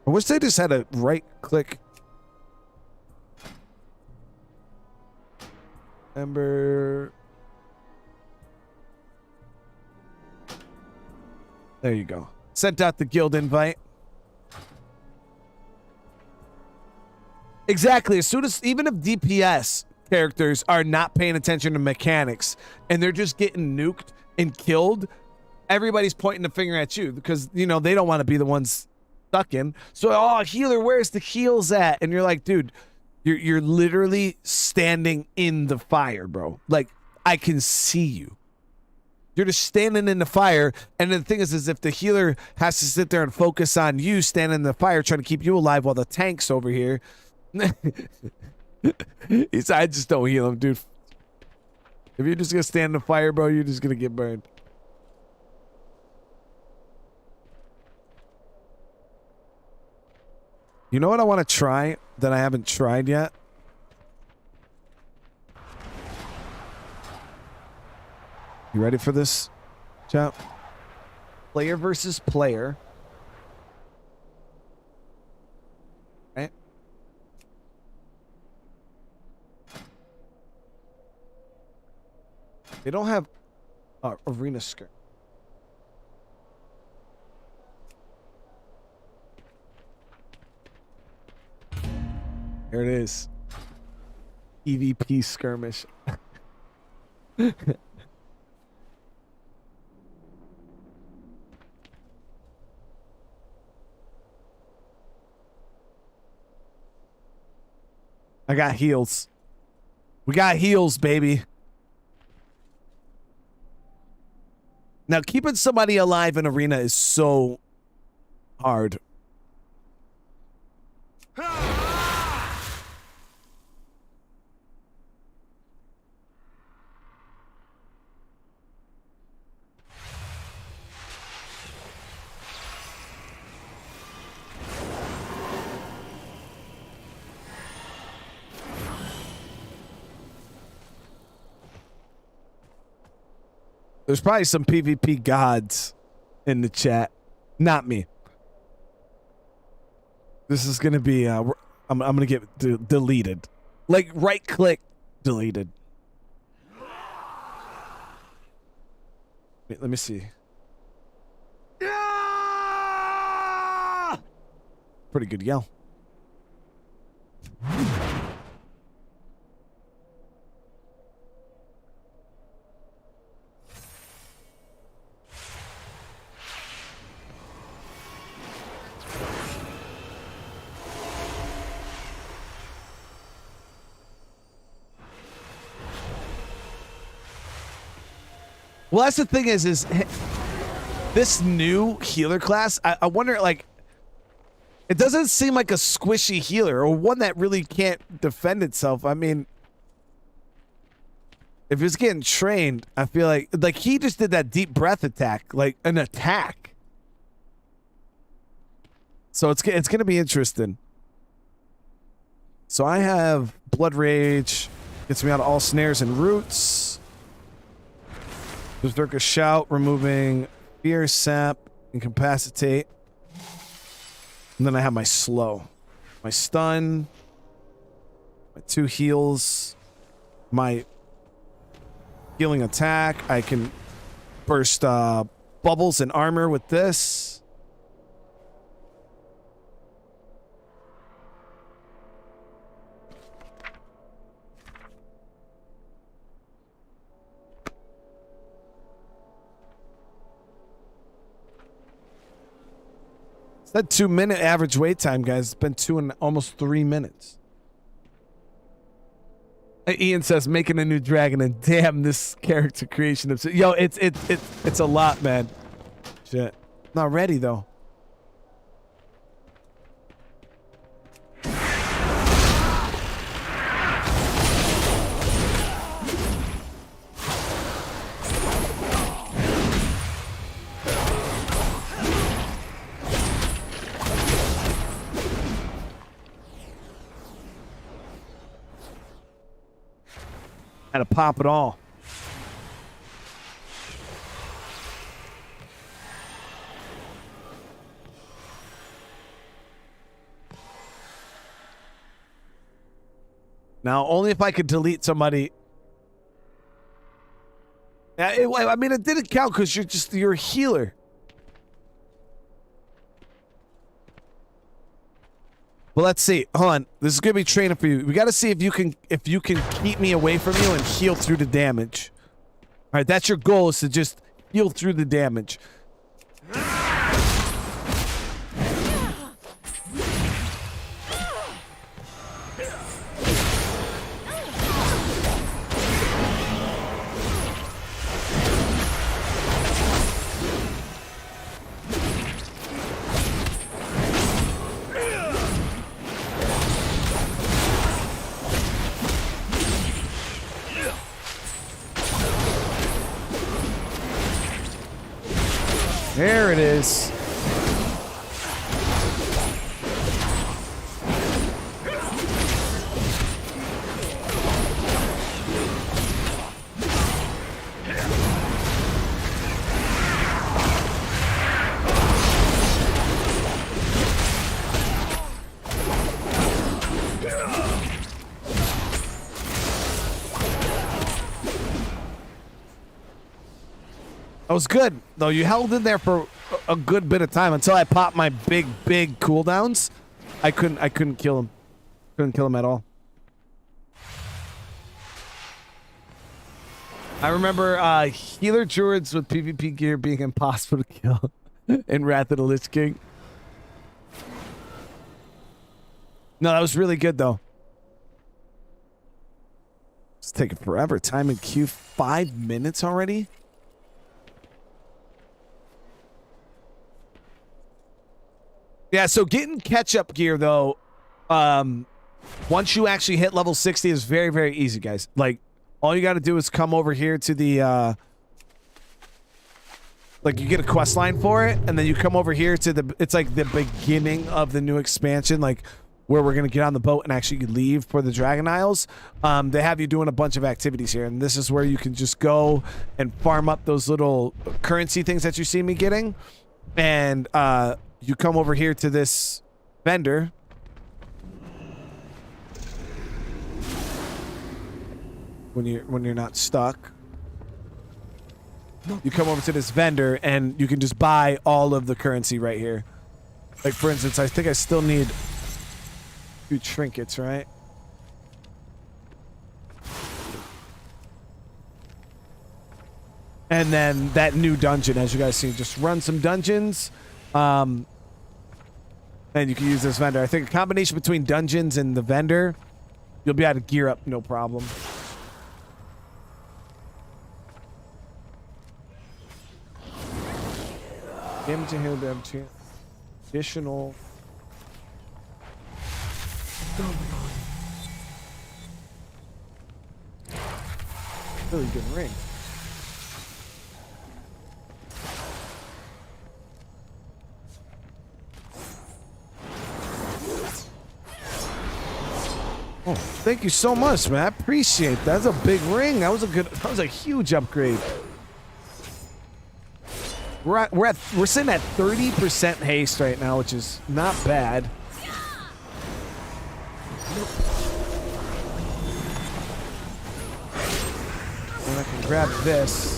wish they just had a right click. Ember. There you go. Sent out the guild invite. Exactly. As soon as, even if DPS characters are not paying attention to mechanics and they're just getting nuked and killed, everybody's pointing the finger at you because, you know, they don't want to be the ones stuck in. So, oh, healer, where's the heals at? And you're like, dude, you're literally standing in the fire, bro. Like, I can see you. You're just standing in the fire. And the thing is if the healer has to sit there and focus on you standing in the fire trying to keep you alive while the tank's over here. I just don't heal him, dude. If you're just gonna stand in the fire, bro, you're just gonna get burned. You know what I want to try that I haven't tried yet? You ready for this, chat? Player versus player. Right? They don't have arena skirt. There it is. EVP skirmish. I got heals. We got heals, baby. Now, keeping somebody alive in arena is so hard. There's probably some PvP gods in the chat. Not me. This is going to be, I'm going to get deleted. Like, right-click, deleted. Wait, let me see. Pretty good yell. Well, that's the thing is this new healer class, I wonder, like, it doesn't seem like a squishy healer or one that really can't defend itself. I mean, if it's getting trained, I feel like he just did that deep breath attack, like an attack. So it's going to be interesting. So I have Blood Rage, gets me out of all snares and roots. Berserker Shout, removing Fear, Sap, Incapacitate. And then I have my Slow. My Stun. My 2 heals. My healing attack. I can burst bubbles and armor with this. That 2-minute average wait time, guys. It's been 2 and almost 3 minutes. Ian says making a new dragon, and damn, this character creation of yo, it's a lot, man. Shit, not ready though. Had to pop it all. Now, only if I could delete somebody. I mean, it didn't count because you're a healer. Well, let's see. Hold on. This is gonna be training for you. We got to see if you can keep me away from you and heal through the damage. All right, that's your goal, is to just heal through the damage. There it is. That was good, though. You held in there for a good bit of time until I popped my big cooldowns. I couldn't kill him. Couldn't kill him at all. I remember healer druids with PvP gear being impossible to kill in Wrath of the Lich King. No, that was really good, though. It's taking forever. Time in queue, 5 minutes already? Yeah, so getting catch-up gear, though, once you actually hit level 60 is very, very easy, guys. Like, all you got to do is come over here to the, like, you get a quest line for it, and then you come over here to the, it's like the beginning of the new expansion. Like, where we're going to get on the boat and actually leave for the Dragon Isles, they have you doing a bunch of activities here. And this is where you can just go and farm up those little currency things that you see me getting. And you come over here to this vendor. When you're not stuck. You come over to this vendor and you can just buy all of the currency right here. Like, for instance, I think I still need 2 trinkets, right? And then that new dungeon, as you guys see, just run some dungeons. And you can use this vendor. I think a combination between dungeons and the vendor, you'll be able to gear up no problem. Damage and heal damage. Additional. Really good ring. Oh, thank you so much, man. I appreciate that. That's a big ring. That was a huge upgrade. We're sitting at 30% haste right now, which is not bad. And I can grab this.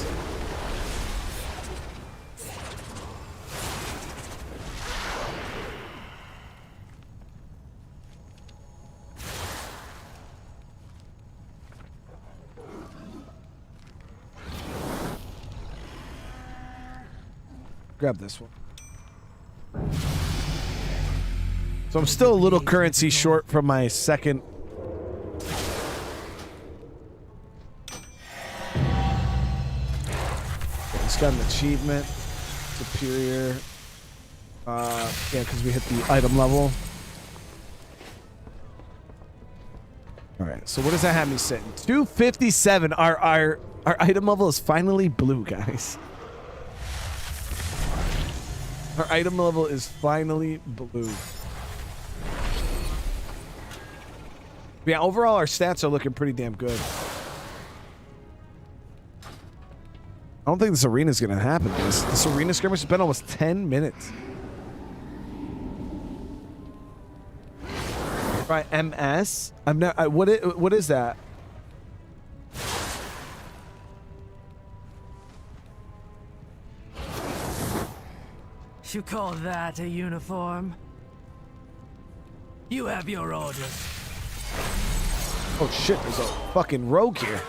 Grab this one. So I'm still a little currency short from my second. It's got an achievement. Superior. Yeah, because we hit the item level. Alright, so what does that have me sitting? 257. Our item level is finally blue, guys. Our item level is finally blue. Yeah, overall our stats are looking pretty damn good. I don't think this arena is going to happen. This arena skirmish has been almost 10 minutes. Right, MS? I'm not. What is that? You call that a uniform? You have your orders. Oh shit, there's a fucking rogue here.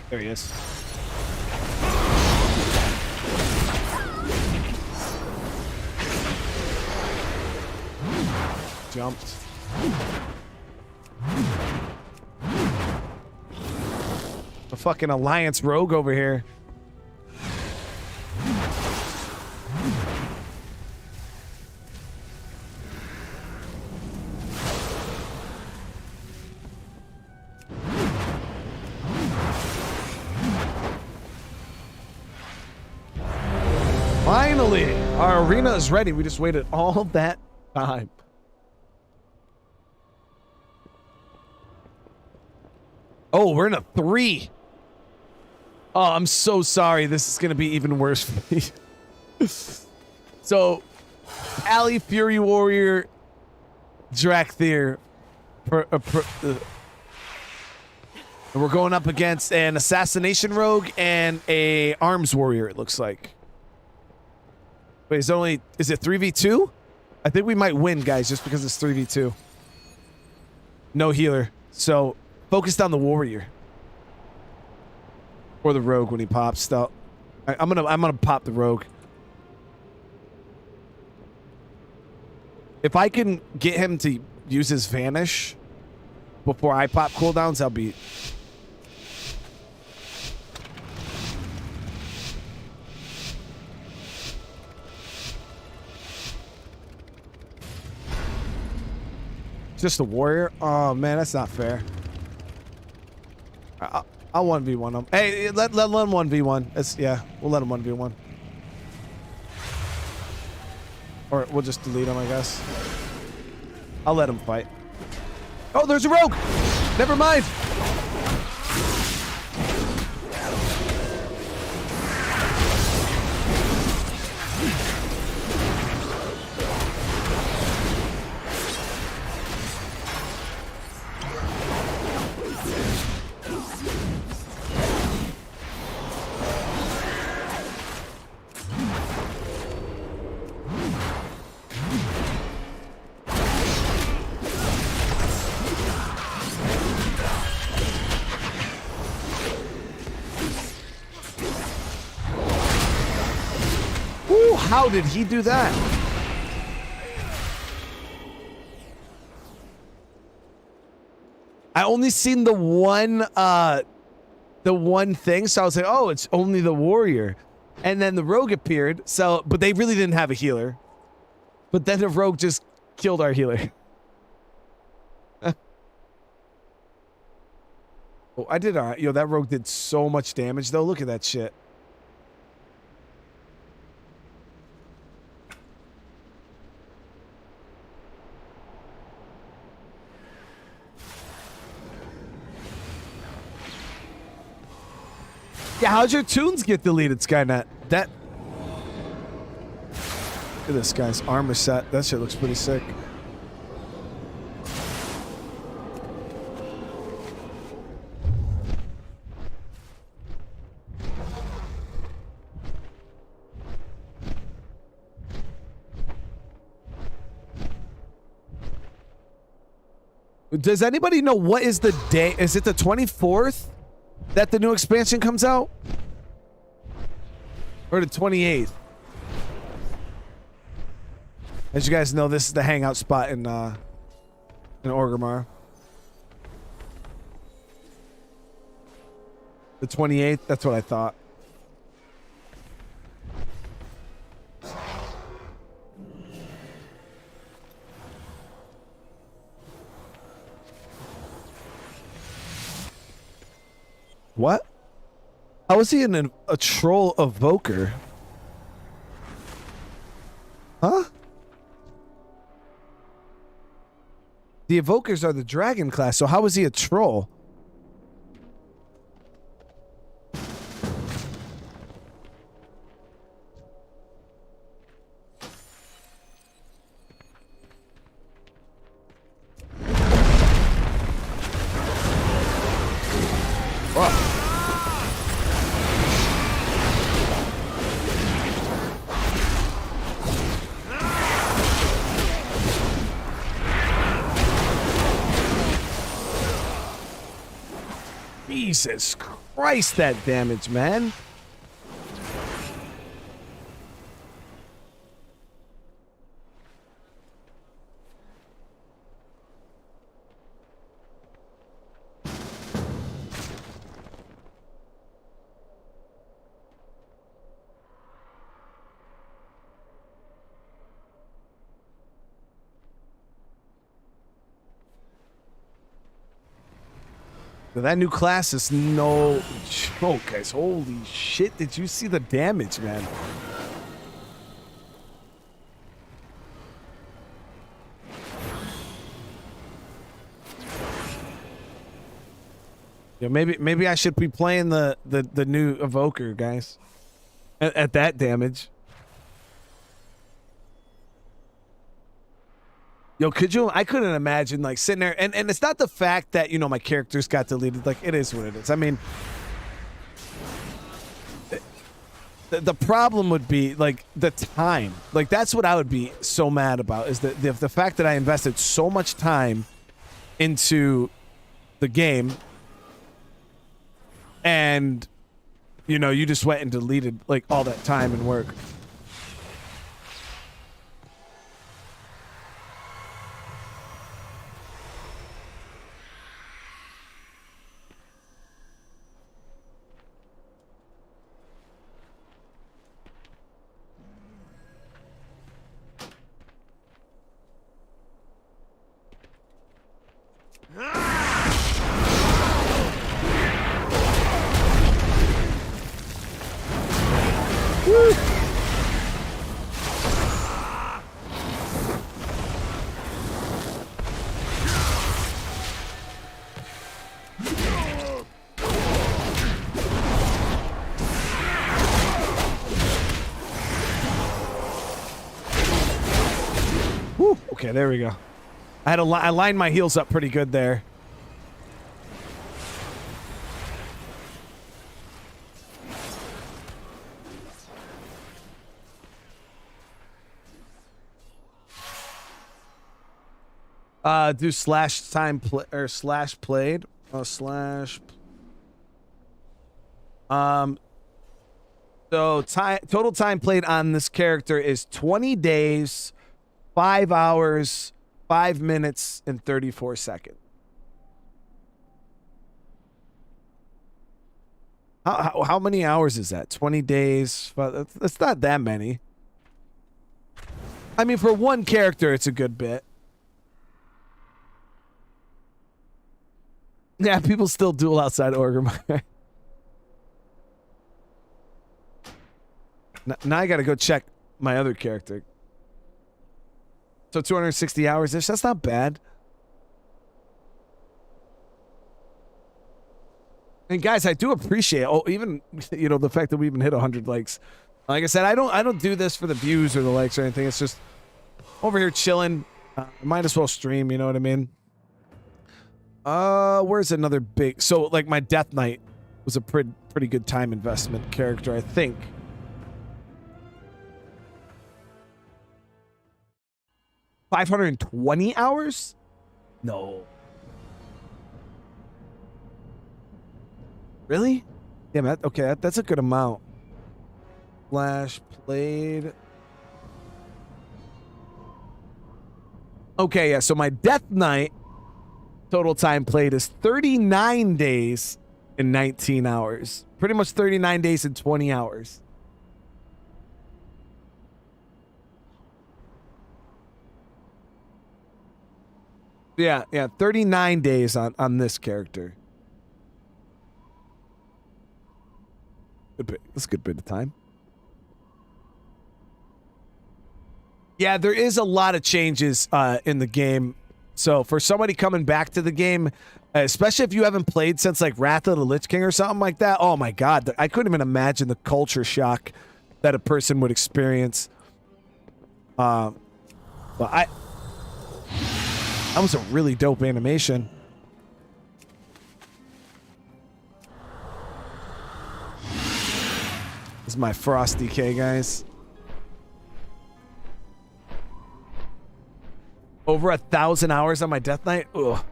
There he is. Jumped. A fucking Alliance rogue over here. Finally, our arena is ready. We just waited all that time. Oh, we're in a 3. Oh, I'm so sorry. This is going to be even worse for me. So, Ali, Fury Warrior, Drakthir. And we're going up against an Assassination Rogue and a Arms Warrior, it looks like. Wait, is it 3v2? I think we might win, guys, just because it's 3v2. No healer. So, focused on the warrior. Or the rogue when he pops stuff. I'm gonna pop the rogue. If I can get him to use his vanish before I pop cooldowns, I'll be... Just a warrior? Oh, man, that's not fair. I'll 1v1 him. Hey, let him 1v1. Yeah, we'll let him 1v1. Or we'll just delete him, I guess. I'll let him fight. Oh, there's a rogue! Never mind! How did he do that? I only seen the one thing, so I was like, oh, it's only the warrior. And then the rogue appeared, so but they really didn't have a healer. But then the rogue just killed our healer. Oh, I did alright. Yo, that rogue did so much damage though. Look at that shit. Yeah, how'd your tunes get deleted, Skynet? That... Look at this guy's armor set. That shit looks pretty sick. Does anybody know what is the day? Is it the 24th? That the new expansion comes out? Or the 28th? As you guys know, this is the hangout spot in Orgrimmar. The 28th? That's what I thought. What? How is he a troll evoker? Huh? The evokers are the dragon class, so how is he a troll? Jesus Christ, that damage, man. That new class is no joke, guys. Holy shit, did you see the damage, man? Yeah, maybe I should be playing the new evoker, guys. At that damage. Yo, could you? I couldn't imagine like sitting there, and it's not the fact that, you know, my characters got deleted. Like, it is what it is. I mean, the problem would be like the time. Like, that's what I would be so mad about, is the fact that I invested so much time into the game, and, you know, you just went and deleted like all that time and work. Okay, there we go. I lined my heels up pretty good there. Do slash time play or slash played. Oh, slash. So total time played on this character is 20 days, 5 hours, 5 minutes, and 34 seconds. How many hours is that? 20 days? That's not that many. I mean, for one character, it's a good bit. Yeah, people still duel outside Orgrimmar. Now I gotta go check my other character. So 260 hours-ish, that's not bad. And guys, I do appreciate even the fact that we even hit 100 likes. Like I said, I don't do this for the views or the likes or anything. It's just over here chilling. Might as well stream, you know what I mean? Where's another big... So, like, my Death Knight was a pretty good time investment character, I think. $520 hours? No. Really? Yeah, man. Okay, that's a good amount. Flash played. Okay, yeah, so my Death Knight total time played is 39 days and 19 hours. Pretty much 39 days and 20 hours. Yeah, 39 days on this character. That's a good bit of time. Yeah, there is a lot of changes in the game. So for somebody coming back to the game, especially if you haven't played since like Wrath of the Lich King or something like that, oh my God, I couldn't even imagine the culture shock that a person would experience. But that was a really dope animation. This is my Frost DK, guys. Over 1,000 hours on my Death Knight? Ugh.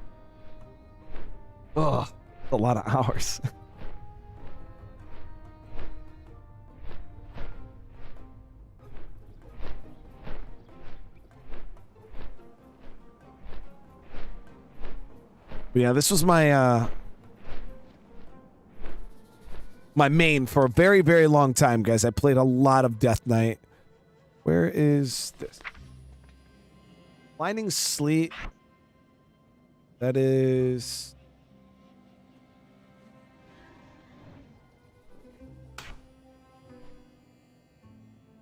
Ugh. A lot of hours. But yeah, this was my my main for a very, very long time, guys. I played a lot of Death Knight. Where is this? Blinding Sleet. That is...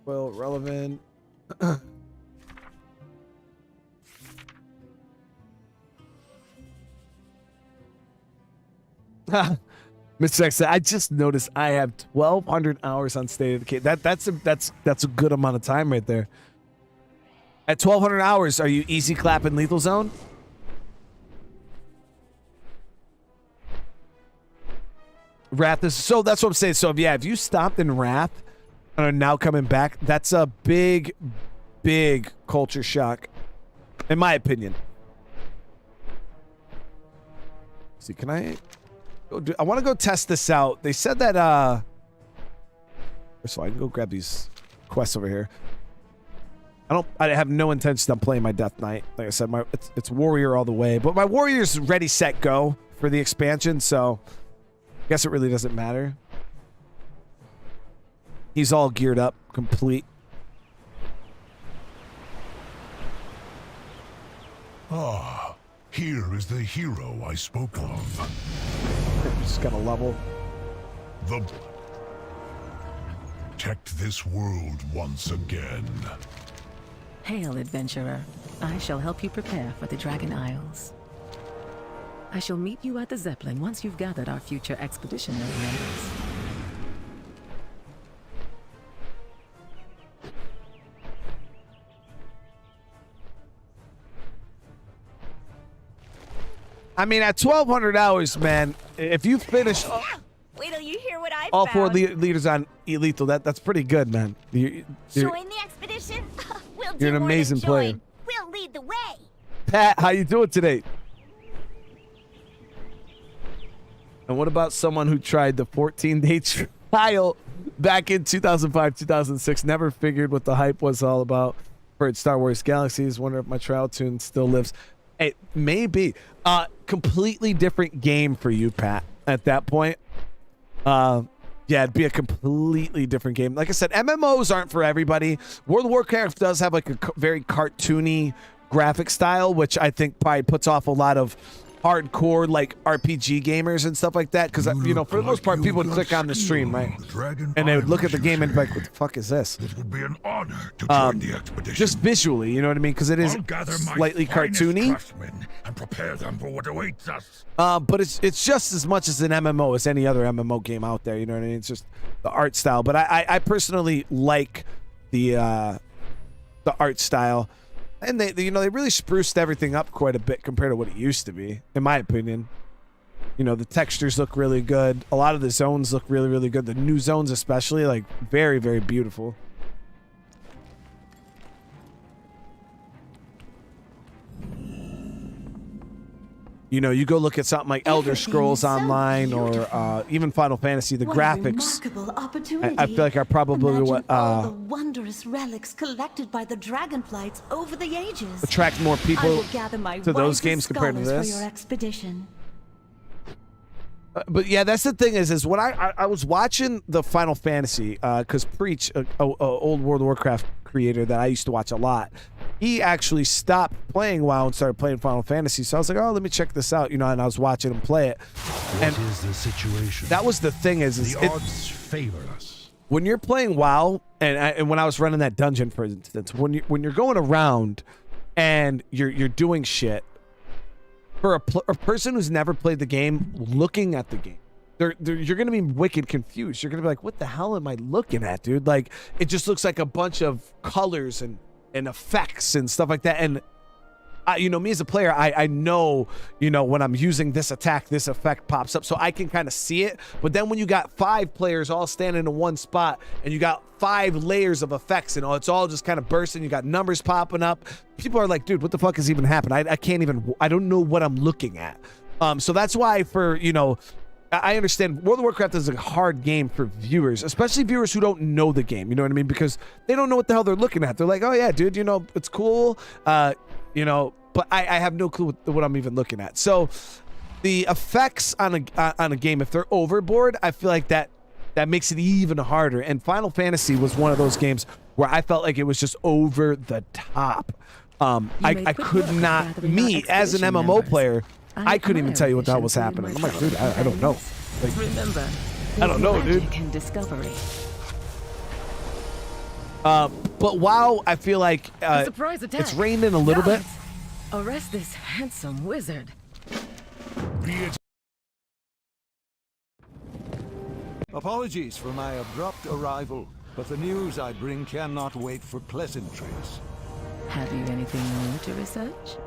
well, relevant. Mr. X, I just noticed I have 1,200 hours on State of Decay. That's a good amount of time right there. At 1,200 hours, are you easy clapping Lethal Zone? Wrath is... so that's what I'm saying. So, yeah, if you stopped in Wrath and are now coming back, that's a big, big culture shock, in my opinion. See, can I... I want to go test this out. They said that, so I can go grab these quests over here. I have no intention on playing my Death Knight. Like I said, it's warrior all the way. But my warrior's ready, set, go for the expansion, so I guess it really doesn't matter. He's all geared up, complete. Ah, here is the hero I spoke of. Just got a level. Protect this world once again. Hail, adventurer. I shall help you prepare for the Dragon Isles. I shall meet you at the Zeppelin once you've gathered our future expeditionary members. I mean, at 1,200 hours, man, if you finish Wait till you hear what I all found. 4 leaders on Lethal, that's pretty good, man. You're Join the expedition? We'll do an more than amazing player. join. We'll lead the way. Pat, how you doing today? And what about someone who tried the 14-day trial back in 2005, 2006? Never figured what the hype was all about. Heard Star Wars Galaxies. Wonder if my trial tune still lives. It may be. Completely different game for you, Pat, at that point. Yeah, it'd be a completely different game. Like I said, MMOs aren't for everybody. World of Warcraft does have like a very cartoony graphic style, which I think probably puts off a lot of hardcore like RPG gamers and stuff like that, because you know, for the most part, people would click on the stream, right, and they would look at the game and be like, what the fuck is this? It would be an honor to join the expedition. Just visually, you know what I mean, because it is slightly cartoony, and prepare them for what awaits us. but it's just as much as an MMO as any other MMO game out there, you know what I mean? It's just the art style, but I personally like the art style. And they really spruced everything up quite a bit compared to what it used to be, in my opinion. You know, the textures look really good. A lot of the zones look really, really good. The new zones especially, like, very, very beautiful. You know, you go look at something like Elder Scrolls Online or even Final Fantasy, the graphics, I feel like are probably what all the wondrous relics collected by the Dragonflights over the ages. attract more people to those games compared to For this. your expedition. But yeah, that's the thing is when I was watching the Final Fantasy, because Preach, a old World of Warcraft creator that I used to watch a lot, he actually stopped playing WoW and started playing Final Fantasy. So I was like, oh, let me check this out, you know, and I was watching him play it. What is the situation? That was the thing is the odds favor us. When you're playing WoW, and when I was running that dungeon, for instance, when you're going around and you're doing shit, for a person who's never played the game, looking at the game, you're gonna be wicked confused. You're gonna be like, what the hell am I looking at, dude? Like, it just looks like a bunch of colors and effects and stuff like that. And you know, me as a player, I know, you know, when I'm using this attack, this effect pops up, so I can kind of see it. But then when you got 5 players all standing in one spot and you got 5 layers of effects and it's all just kind of bursting, you got numbers popping up, people are like, dude, what the fuck is even happening? I can't even, I don't know what I'm looking at. So that's why, for, you know, I understand World of Warcraft is a hard game for viewers, especially viewers who don't know the game, you know what I mean? Because they don't know what the hell they're looking at. They're like, oh yeah, dude, you know, it's cool, you know, but I have no clue what I'm even looking at. So the effects on a game, if they're overboard, I feel like that makes it even harder. And Final Fantasy was one of those games where I felt like it was just over the top. I could not, me as an MMO player, I couldn't even tell you what the hell was happening. I'm like, dude, I don't know. Like, Remember, I don't know, dude. magic and discovery. But WoW, I feel like Surprise attack. it's reined in a little bit. Arrest this handsome wizard. Apologies for my abrupt arrival, but the news I bring cannot wait for pleasantries. Have you anything new to research?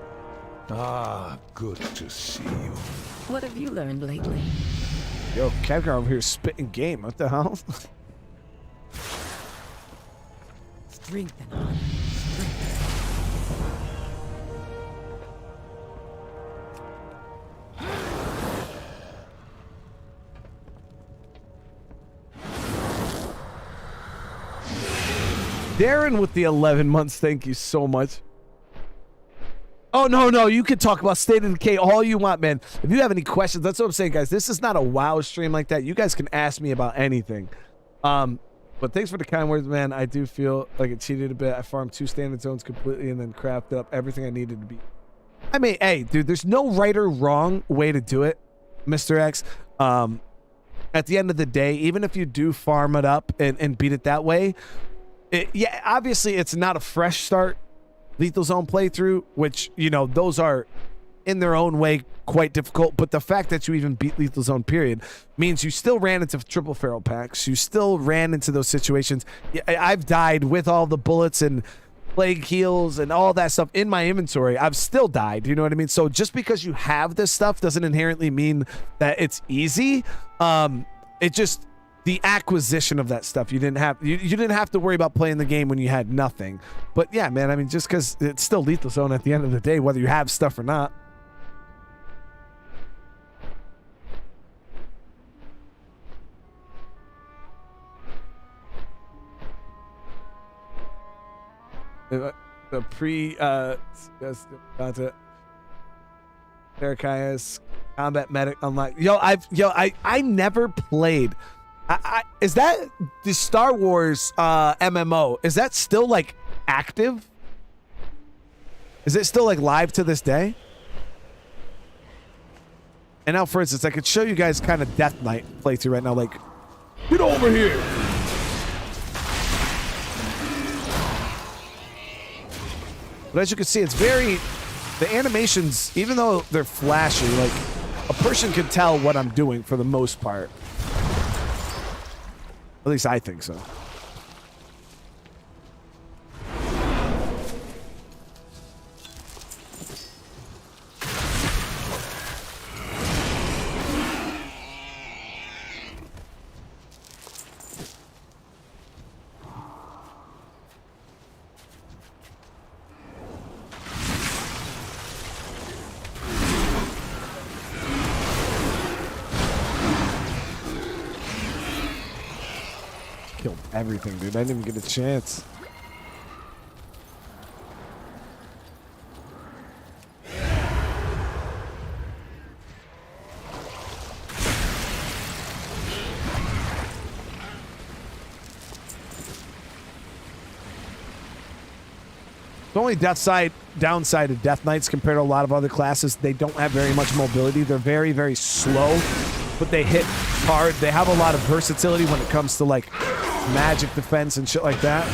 Ah, good to see you. What have you learned lately? Yo, Kevgar over here spitting game. What the hell? Strengthen on. Darren with the 11 months. Thank you so much. Oh, no. You can talk about State of Decay all you want, man. If you have any questions, that's what I'm saying, guys. This is not a WoW stream like that. You guys can ask me about anything. But thanks for the kind words, man. I do feel like it cheated a bit. I farmed 2 standard zones completely and then crafted up everything I needed to be. I mean, hey, dude, there's no right or wrong way to do it, Mr. X. At the end of the day, even if you do farm it up and beat it that way, yeah, obviously it's not a fresh start Lethal Zone playthrough, which, you know, those are in their own way quite difficult, but the fact that you even beat Lethal Zone period means you still ran into triple feral packs, you still ran into those situations. I've died with all the bullets and plague heals and all that stuff in my inventory, I've still died. You know what I mean? So just because you have this stuff doesn't inherently mean that it's easy. It just, the acquisition of that stuff, you didn't have to worry about playing the game when you had nothing. But yeah, man, I mean, just because it's still lethal zone at the end of the day, whether you have stuff or not. The pre Terrakias combat medic unlock. I never played. Is that the Star Wars MMO? Is that still like active? Is it still like live to this day? And now, for instance, I could show you guys kind of Death Knight playthrough right now. Like, get over here. But as you can see, it's very, the animations, even though they're flashy, like a person can tell what I'm doing for the most part. At least I think so. Everything, dude. I didn't even get a chance. The only downside of Death Knights compared to a lot of other classes, they don't have very much mobility. They're very, very slow, but they hit hard. They have a lot of versatility when it comes to like magic defense and shit like that.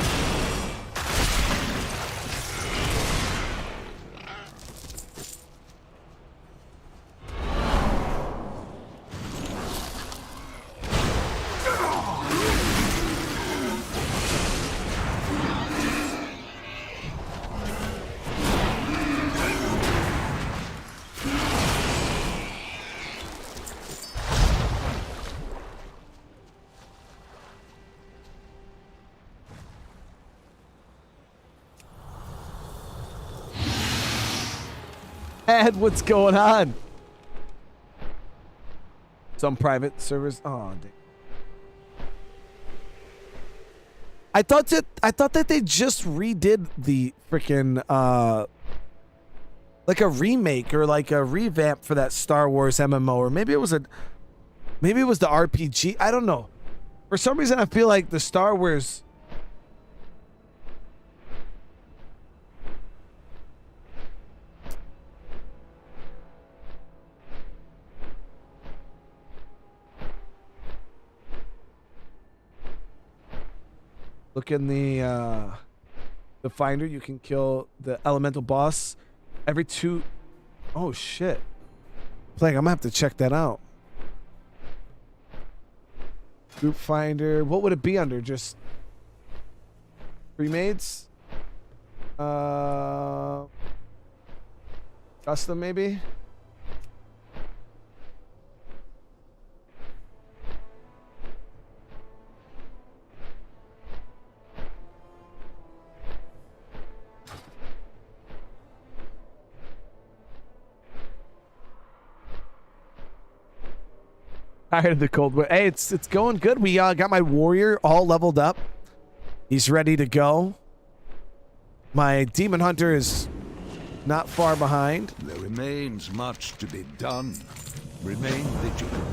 Ed, what's going on? Some private servers. Oh, dang. I thought that they just redid the freaking like a remake or like a revamp for that Star Wars MMO, or maybe it was the RPG. I don't know. For some reason, I feel like the Star Wars. Look in the finder. You can kill the elemental boss every 2. Oh shit! Plague, I'm gonna have to check that out. Group finder. What would it be under? Just pre-mades? Custom maybe? Tired of the cold weather. Hey, it's going good. We got my warrior all leveled up. He's ready to go. My demon hunter is not far behind. There remains much to be done. Remain vigilant.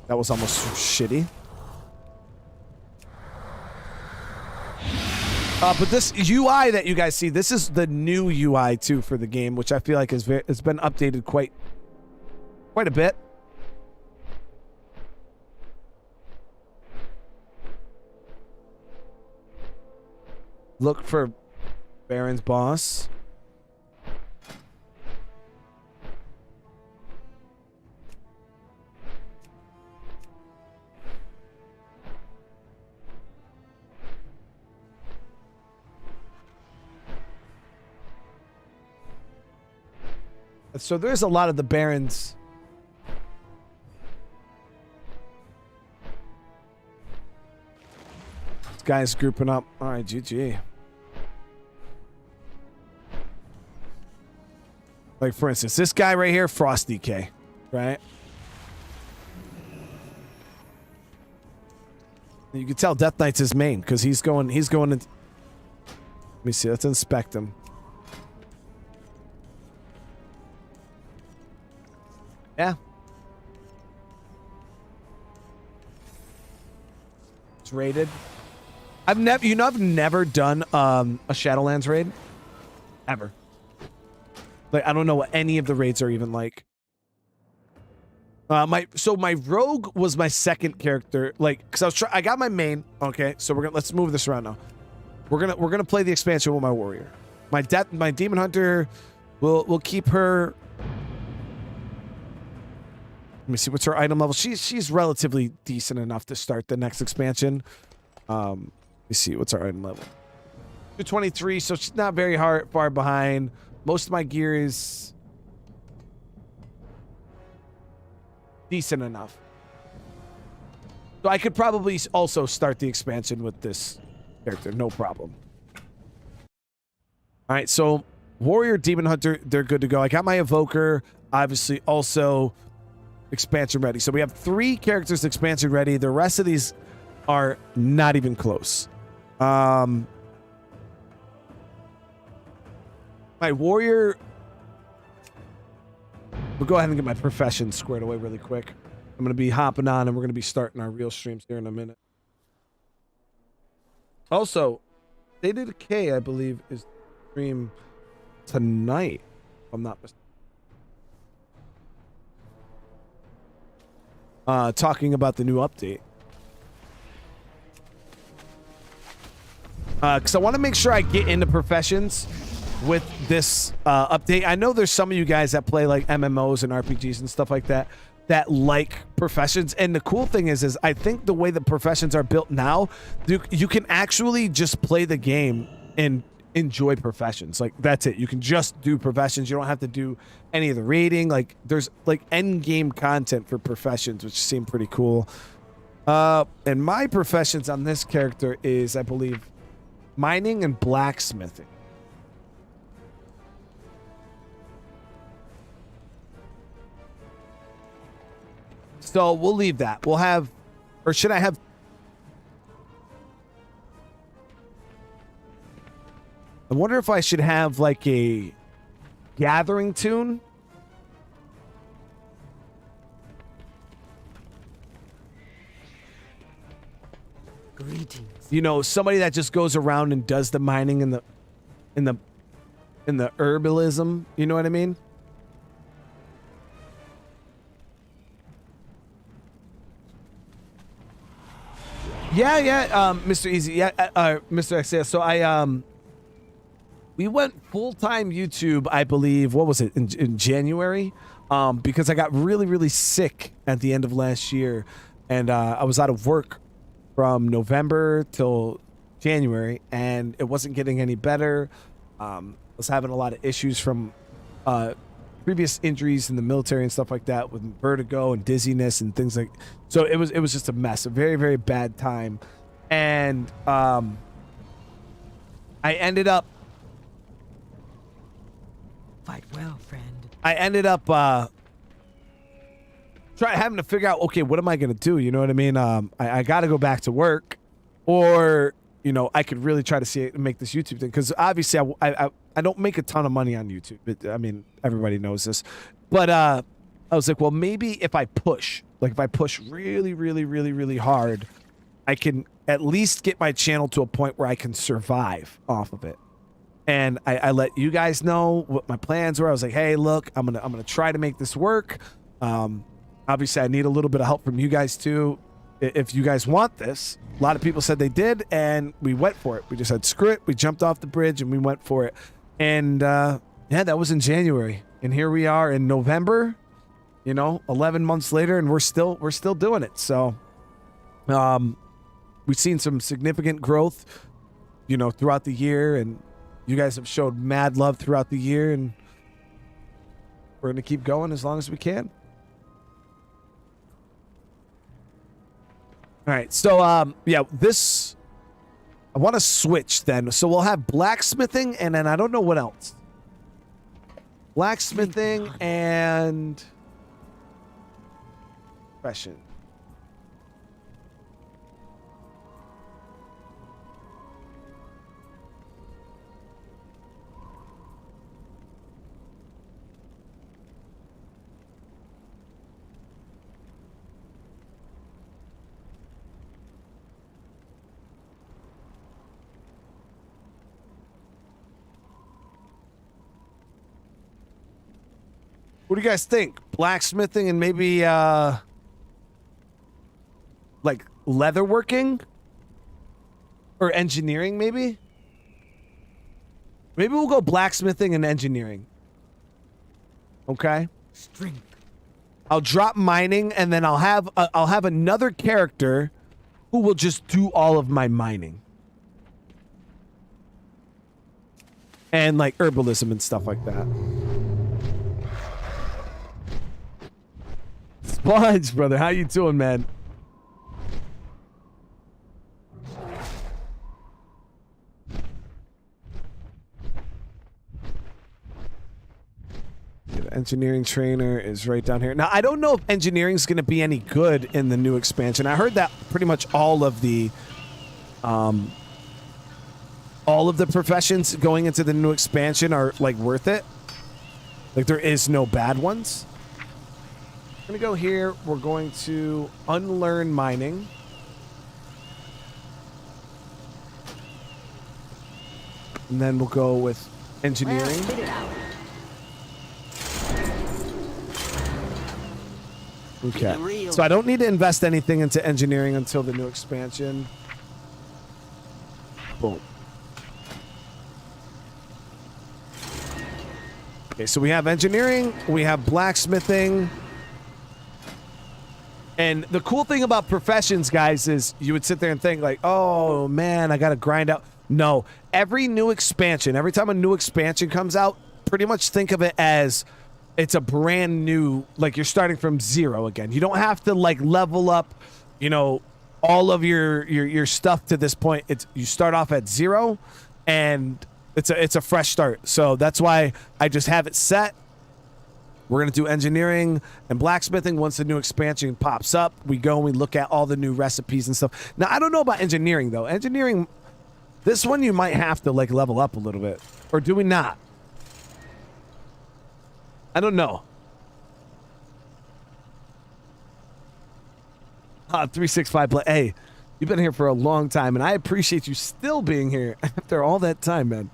That was almost shitty. But this UI that you guys see, this is the new UI too for the game, which I feel like it's been updated quite a bit. Look for Baron's boss. So there's a lot of the barons. This guy's grouping up. All right, GG. Like, for instance, this guy right here, Frosty K, right? You can tell Death Knight's his main because he's going in. Let me see. Let's inspect him. Yeah. It's rated. I've never done a Shadowlands raid. Ever. Like, I don't know what any of the raids are even like. My rogue was my second character, like, because I got my main. Okay, so let's move this around now. We're gonna play the expansion with my warrior. My demon hunter, we'll keep her. Let me see, what's her item level? She's relatively decent enough to start the next expansion. Let me see, what's our item level? 223, so she's not very far behind. Most of my gear is decent enough. So I could probably also start the expansion with this character, no problem. All right, so warrior, demon hunter, they're good to go. I got my evoker, obviously also expansion ready. So we have 3 characters expansion ready. The rest of these are not even close. My warrior, we'll go ahead and get my profession squared away really quick. I'm going to be hopping on and we're going to be starting our real streams here in a minute. Also, They Did a K, I believe, is stream tonight, if I'm not mistaken. Talking about the new update. Because I want to make sure I get into professions with this update. I know there's some of you guys that play like MMOs and RPGs and stuff like that that like professions. And the cool thing is I think the way the professions are built now, you can actually just play the game and enjoy professions. Like, that's it. You can just do professions. You don't have to do any of the raiding. Like, there's like end game content for professions, which seem pretty cool. And my professions on this character is, I believe, mining and blacksmithing. So we'll leave that. We'll have, or should I have? I wonder if I should have like a gathering tune. Greetings. You know, somebody that just goes around and does the mining and the herbalism. You know what I mean? Yeah, Mr. Easy, Mr. Exile. So we went full-time YouTube, I believe, what was it, in January? Because I got really, really sick at the end of last year, and I was out of work from November till January, and it wasn't getting any better. I was having a lot of issues from previous injuries in the military and stuff like that, with vertigo and dizziness and things like. So it was just a mess, a very, very bad time, and I ended up. Fight well, friend. I ended up having to figure out, okay, what am I gonna do? You know what I mean? I got to go back to work, or you know, I could really try to make this YouTube thing, because obviously I don't make a ton of money on YouTube. I mean, everybody knows this, but I was like, well, maybe if I push really, really, really, really hard, I can at least get my channel to a point where I can survive off of it. And I let you guys know what my plans were. I was like, hey, look, I'm gonna try to make this work. Obviously, I need a little bit of help from you guys too. If you guys want this, a lot of people said they did, and we went for it. We just said, screw it. We jumped off the bridge and we went for it. And yeah, that was in January, and here we are in November. You know, 11 months later, and we're still doing it. So, we've seen some significant growth, you know, throughout the year, and you guys have showed mad love throughout the year, and we're going to keep going as long as we can. All right, so yeah, this I want to switch then. So we'll have blacksmithing, and then I don't know what else. Blacksmithing and profession. What do you guys think? Blacksmithing and maybe like leatherworking or engineering, maybe? Maybe we'll go blacksmithing and engineering. Okay. Strength. I'll drop mining, and then I'll have another character who will just do all of my mining and like herbalism and stuff like that. Sponge, brother, how you doing, man? The engineering trainer is right down here. Now, I don't know if engineering is going to be any good in the new expansion. I heard that pretty much all of the professions going into the new expansion are like worth it. Like there is no bad ones. We're gonna go here. We're going to unlearn mining. And then we'll go with engineering. Okay. So I don't need to invest anything into engineering until the new expansion. Boom. Okay, so we have engineering, we have blacksmithing. And the cool thing about professions, guys, is you would sit there and think like, oh man, I gotta grind out. No, every new expansion, every time a new expansion comes out, pretty much think of it as it's a brand new, like you're starting from zero again. You don't have to like level up, you know, all of your stuff to this point. It's you start off at zero, and it's a fresh start. So that's why I just have it set. We're going to do engineering and blacksmithing. Once the new expansion pops up, we go and we look at all the new recipes and stuff. Now, I don't know about engineering, though. Engineering, this one you might have to, like, level up a little bit. Or do we not? I don't know. 365. Hey, you've been here for a long time, and I appreciate you still being here after all that time, man.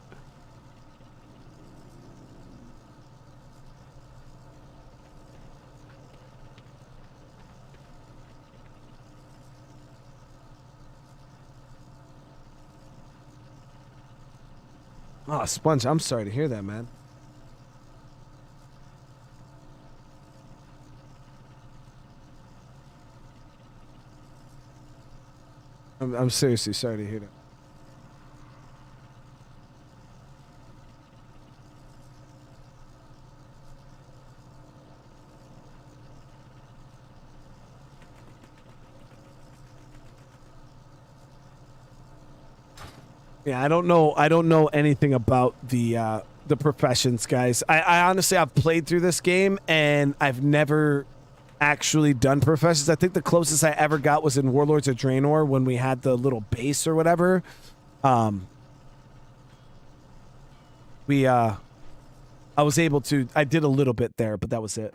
Oh, Sponge, I'm sorry to hear that, man. I'm seriously sorry to hear that. Yeah, I don't know anything about the professions, guys. I honestly, I've played through this game and I've never actually done professions. I think the closest I ever got was in Warlords of Draenor when we had the little base or whatever. I was able to, I did a little bit there, but that was it.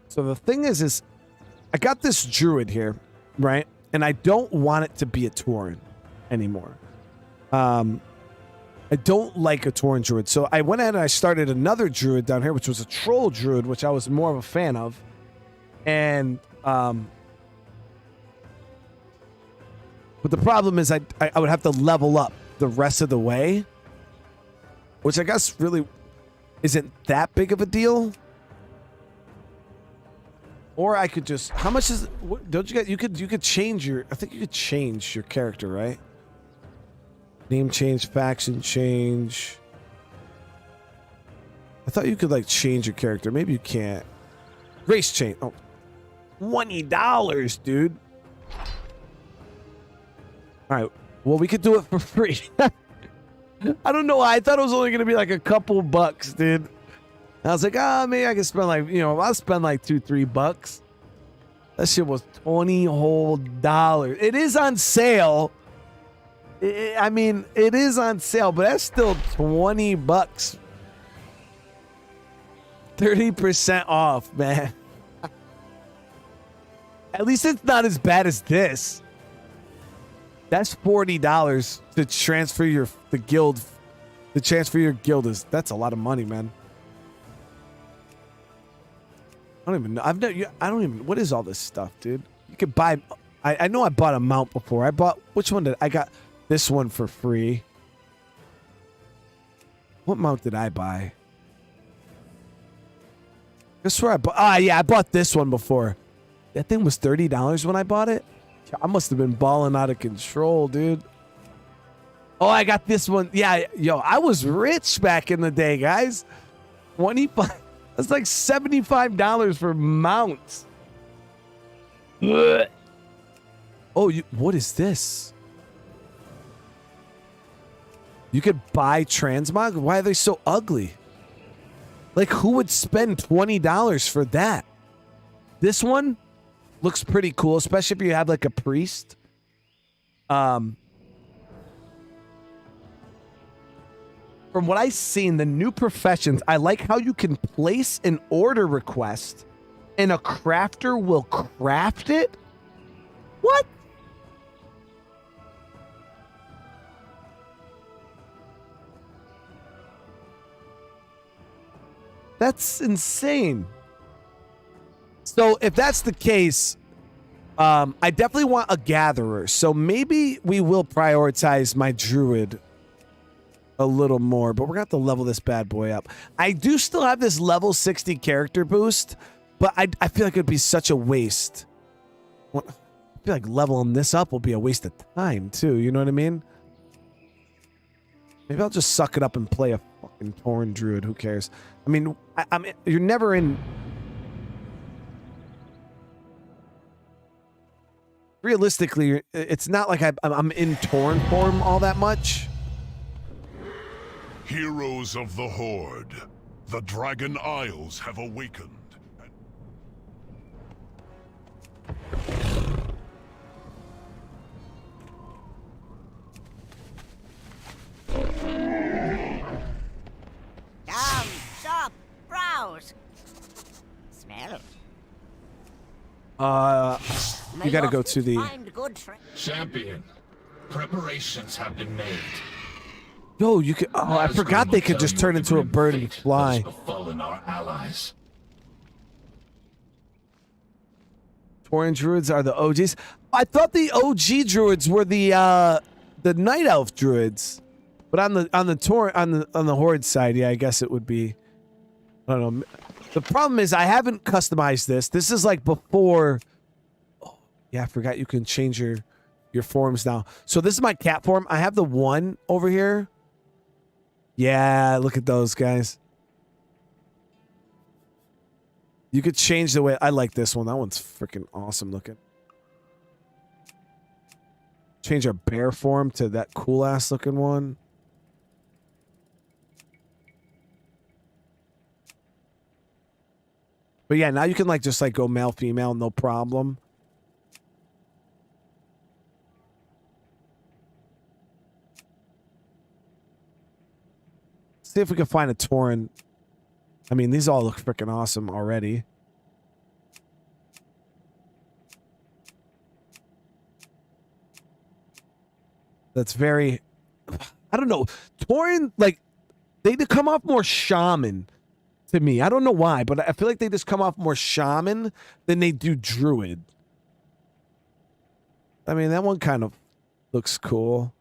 So the thing is I got this Druid here, right? And I don't want it to be a Tauren anymore. I don't like a Tauren Druid. So I went ahead and I started another Druid down here, which was a Troll Druid, which I was more of a fan of. And But the problem is I would have to level up the rest of the way, which I guess really isn't that big of a deal. Or I could just, how much is, don't you get, you could change your, I think you could change your character, right? Name change, faction change. I thought you could like change your character. Maybe you can't. Race change. Oh, $20, dude. All right. Well, we could do it for free. I don't know why. I thought it was only going to be like a couple bucks, dude. I was like, maybe I can spend like, I'll spend like $2-3. That shit was $20 whole dollars. It is on sale. I mean, it is on sale, but that's still $20. 30% off, man. At least it's not as bad as this. That's $40 to transfer the guild. To transfer your guild that's a lot of money, man. I don't even know. I don't even. What is all this stuff, dude? You could buy. I know I bought a mount before. Which one did I got? This one for free. What mount did I buy? I swear I bought. Yeah, I bought this one before. That thing was $30 when I bought it. I must have been balling out of control, dude. Oh, I got this one. Yeah, yo, I was rich back in the day, guys. 25. That's like $75 for mounts. Ugh. Oh, what is this? You could buy Transmog? Why are they so ugly? Like, who would spend $20 for that? This one looks pretty cool, especially if you have like a priest. From what I've seen, the new professions, I like how you can place an order request and a crafter will craft it. What? That's insane. So if that's the case, I definitely want a gatherer. So maybe we will prioritize my druid a little more, but we're going to have to level this bad boy up. I do still have this level 60 character boost, but I feel like it'd be such a waste. I feel like leveling this up will be a waste of time too. You know what I mean? Maybe I'll just suck it up and play a fucking Tauren druid. Who cares? I mean, you're never in. Realistically, it's not like I'm in Tauren form all that much. Heroes of the Horde, the Dragon Isles have awakened. Come, shop, browse, smell. You gotta go to the champion. Preparations have been made. Yo, you could. Oh, I forgot they could just turn into a bird and fly. Befallen our allies. Tauren druids are the OGs. I thought the OG druids were the night elf druids, but on the horde side, yeah, I guess it would be. I don't know. The problem is I haven't customized this. This is like before. Oh, yeah, I forgot you can change your forms now. So this is my cat form. I have the one over here. Yeah, look at those guys. You could change the way. I like this one. That one's freaking awesome looking. Change our bear form to that cool ass looking one. But yeah, now you can like just like go male female, no problem. See if we can find a Tauren. I mean, these all look freaking awesome already. That's very, I don't know. Tauren, like, they come off more shaman to me. I don't know why, but I feel like they just come off more shaman than they do druid. I mean, that one kind of Looks cool.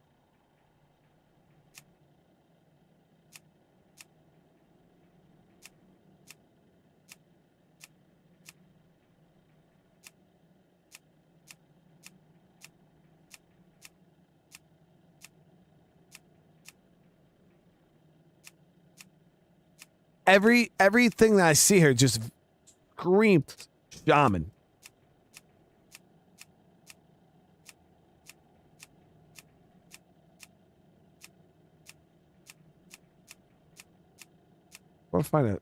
Everything that I see here just screams shaman. We'll find a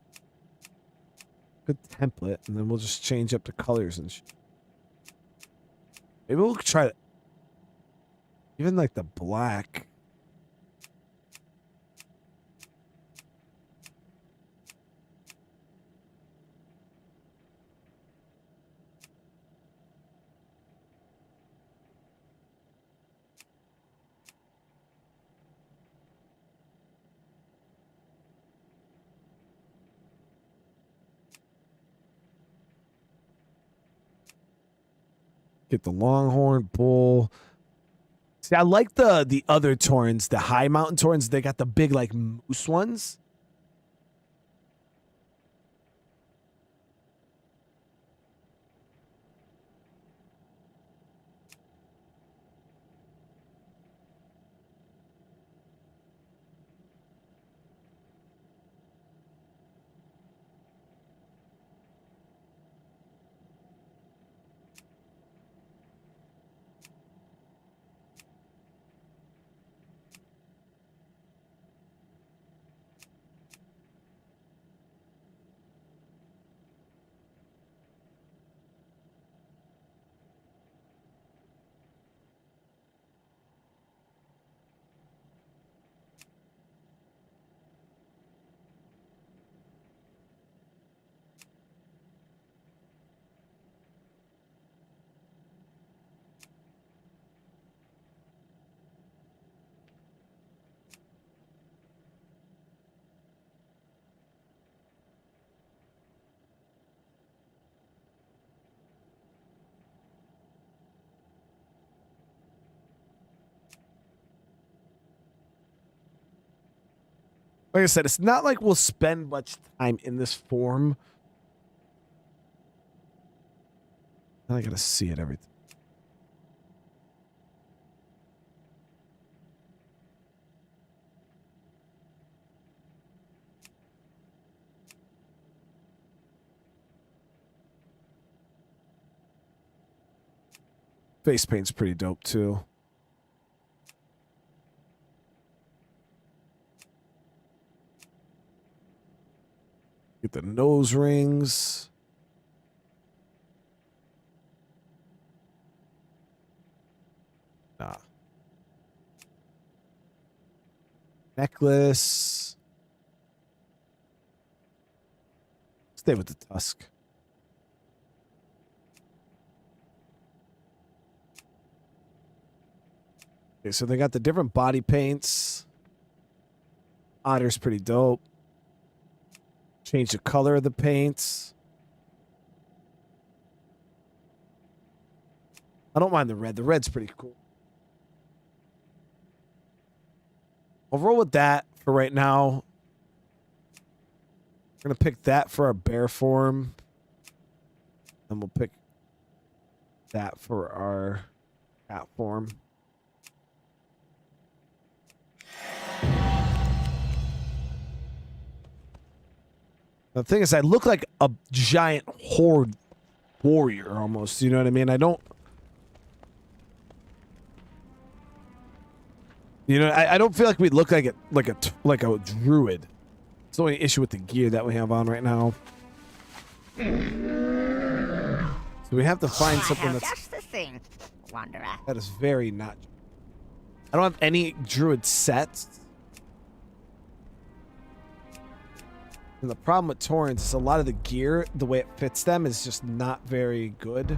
good template, and then we'll just change up the colors and shit. Maybe we'll try to even like the black. Get the longhorn bull. See, I like the other Taurens, the high mountain Taurens. They got the big like moose ones. Like I said, it's not like we'll spend much time in this form. I gotta see it everything. Face paint's pretty dope too. Get the nose rings. Nah. Necklace. Stay with the tusk. Okay, so they got the different body paints. Otter's pretty dope. Change the color of the paints. I don't mind the red. The red's pretty cool. I'll roll with that for right now. We're going to pick that for our bear form. And we'll pick that for our cat form. The thing is, I look like a giant horde warrior almost. You know what I mean? I don't. You know, I don't feel like we look like a druid. It's the only issue with the gear that we have on right now. So we have to find something that's just the thing, Wanderer. that is very not. I don't have any druid sets. And the problem with Taurens is a lot of the gear, the way it fits them, is just not very good.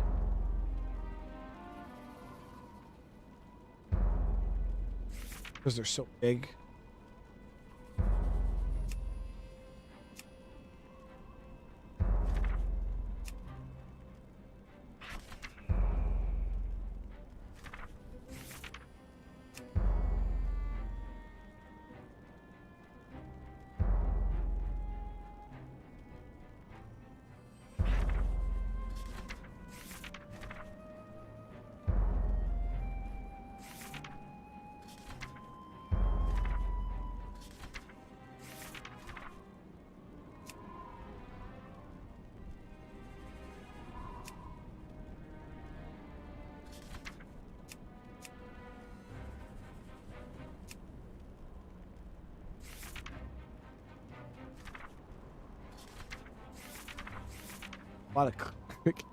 Because they're so big. A lot of click.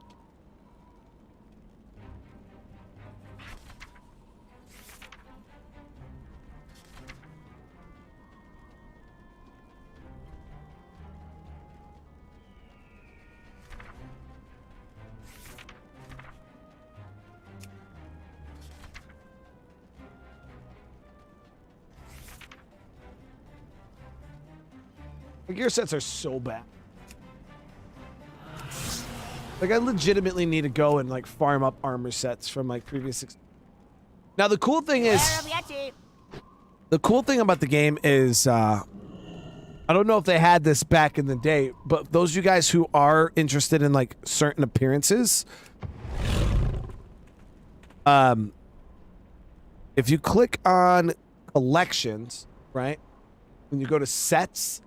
The gear sets are so bad. Like, I legitimately need to go and like farm up armor sets from like previous. Now the cool thing is, the cool thing about the game is, I don't know if they had this back in the day, but those of you guys who are interested in like certain appearances, if you click on collections, right, when you go to sets,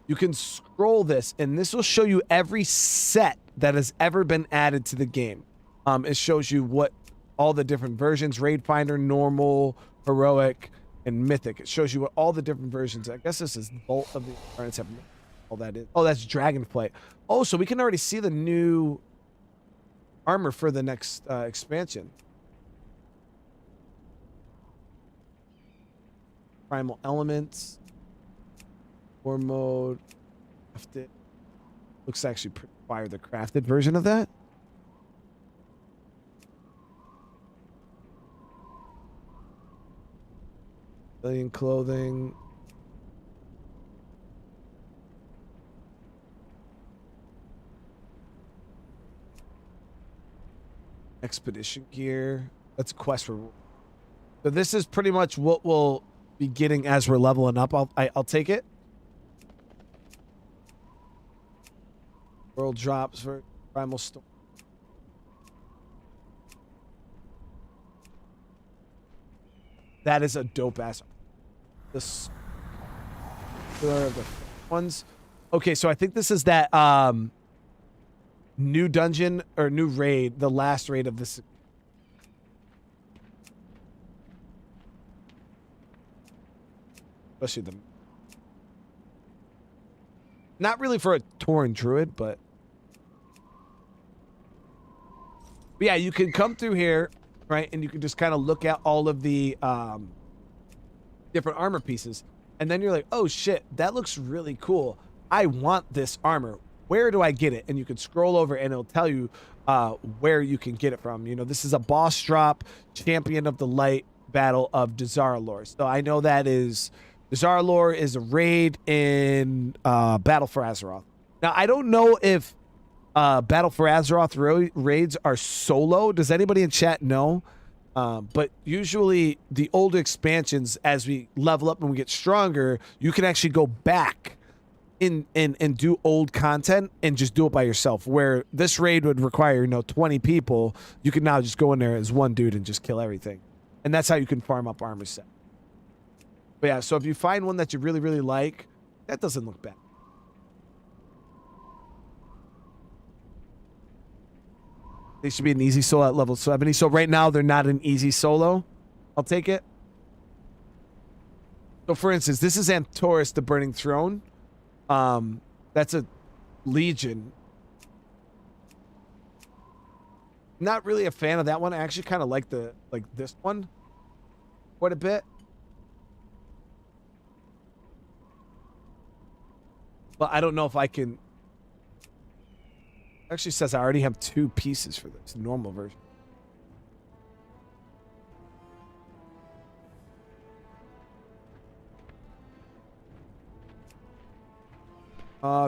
you can scroll this, and this will show you every set that has ever been added to the game. It shows you what all the different versions: Raid Finder, Normal, Heroic, and Mythic. It shows you what all the different versions. I guess this is Bolt of the Endurance. All that is. Oh, that's Dragonflight. Oh, so we can already see the new armor for the next expansion. Primal Elements. War mode. Crafted. Looks actually pretty fire, the crafted version of that. Civilian clothing. Expedition gear. That's a quest for. So this is pretty much what we'll be getting as we're leveling up. I'll take it. World drops for Primal Storm. That is a dope ass. This the ones. Okay, so I think this is that new dungeon or new raid, the last raid of this. Especially the. Not really for a Tauren Druid, but yeah, you can come through here, right? And you can just kind of look at all of the different armor pieces. And then you're like, oh shit, that looks really cool. I want this armor. Where do I get it? And you can scroll over and it'll tell you where you can get it from. You know, this is a boss drop, Champion of the Light Battle of Dazar'alor. So I know that is... Dazar'alor is a raid in Battle for Azeroth. Now, I don't know if Battle for Azeroth raids are solo. Does anybody in chat know? But usually the older expansions, as we level up and we get stronger, you can actually go back in and do old content and just do it by yourself. Where this raid would require, 20 people, you can now just go in there as one dude and just kill everything. And that's how you can farm up armor set. But yeah, so if you find one that you really, really like, that doesn't look bad. They should be an easy solo at level 70. So right now, they're not an easy solo. I'll take it. So for instance, this is Antorus, the Burning Throne. That's a Legion. Not really a fan of that one. I actually kind of like this one quite a bit. But I don't know if I can. Actually says I already have 2 pieces for this normal version.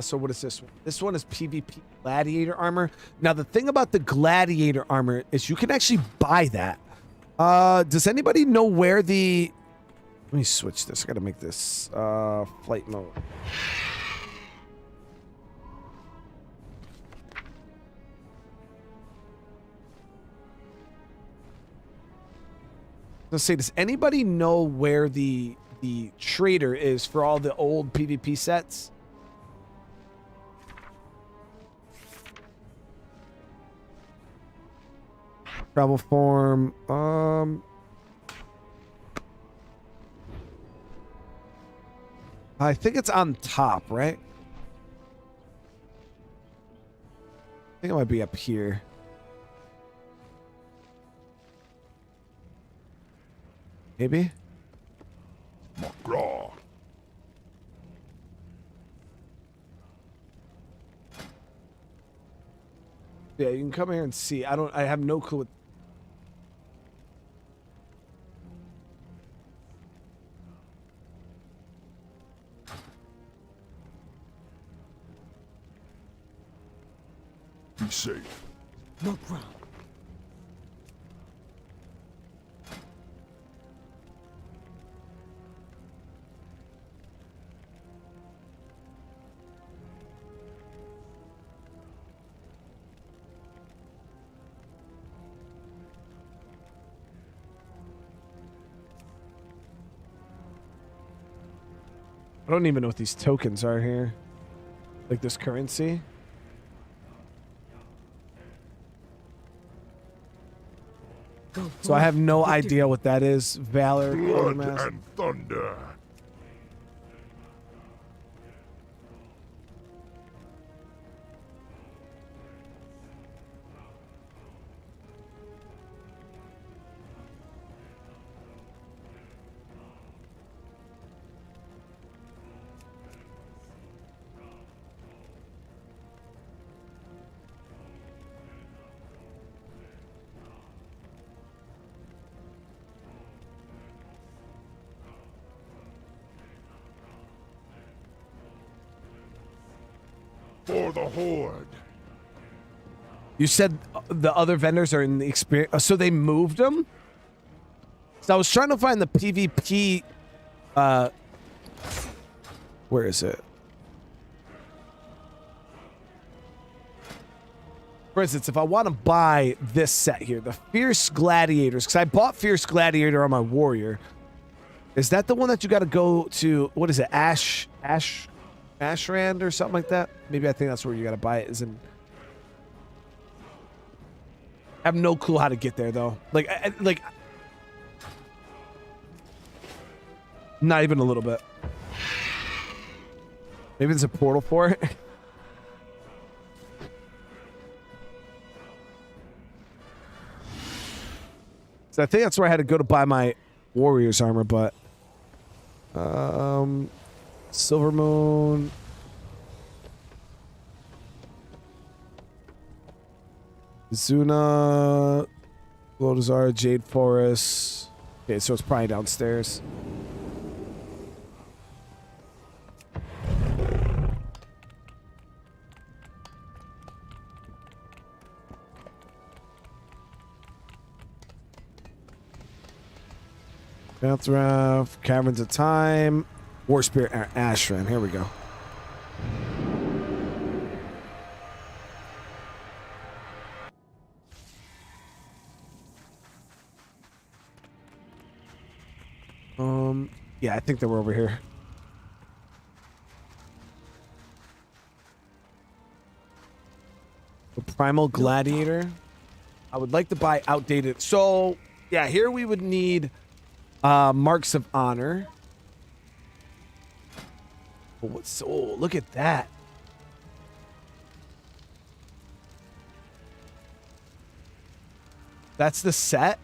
So what is this one? This one is PvP Gladiator armor. Now the thing about the Gladiator armor is you can actually buy that. Does anybody know where the? Let me switch this. I gotta make this flight mode. Let's say, does anybody know where the trader is for all the old PvP sets? Travel form. I think it's on top, right? think it might be up here. Maybe? McGraw. Yeah, you can come here and see. I have no clue what. Be safe. Look round. I don't even know what these tokens are here. Like this currency. So I have no idea what that is. Valor, Blood Quartermaster. and thunder. For the Horde. You said the other vendors are in the experience. So they moved them? So I was trying to find the PvP. Where is it? For instance, if I want to buy this set here, the Fierce Gladiators, because I bought Fierce Gladiator on my Warrior. Is that the one that you got to go to? What is it? Ashrand or something like that? Maybe I think that's where you got to buy it. I have no clue how to get there though. Like not even a little bit. Maybe there's a portal for it. So I think that's where I had to go to buy my Warrior's armor, but Silver Moon. Zuna, Lodazar, Jade Forest. Okay, so it's probably downstairs. Bathraft, Caverns of Time, War Spirit, Ashran. Here we go. Yeah, I think they were over here. The Primal Gladiator. I would like to buy outdated. So, yeah, here we would need Marks of Honor. Oh, look at that. That's the set.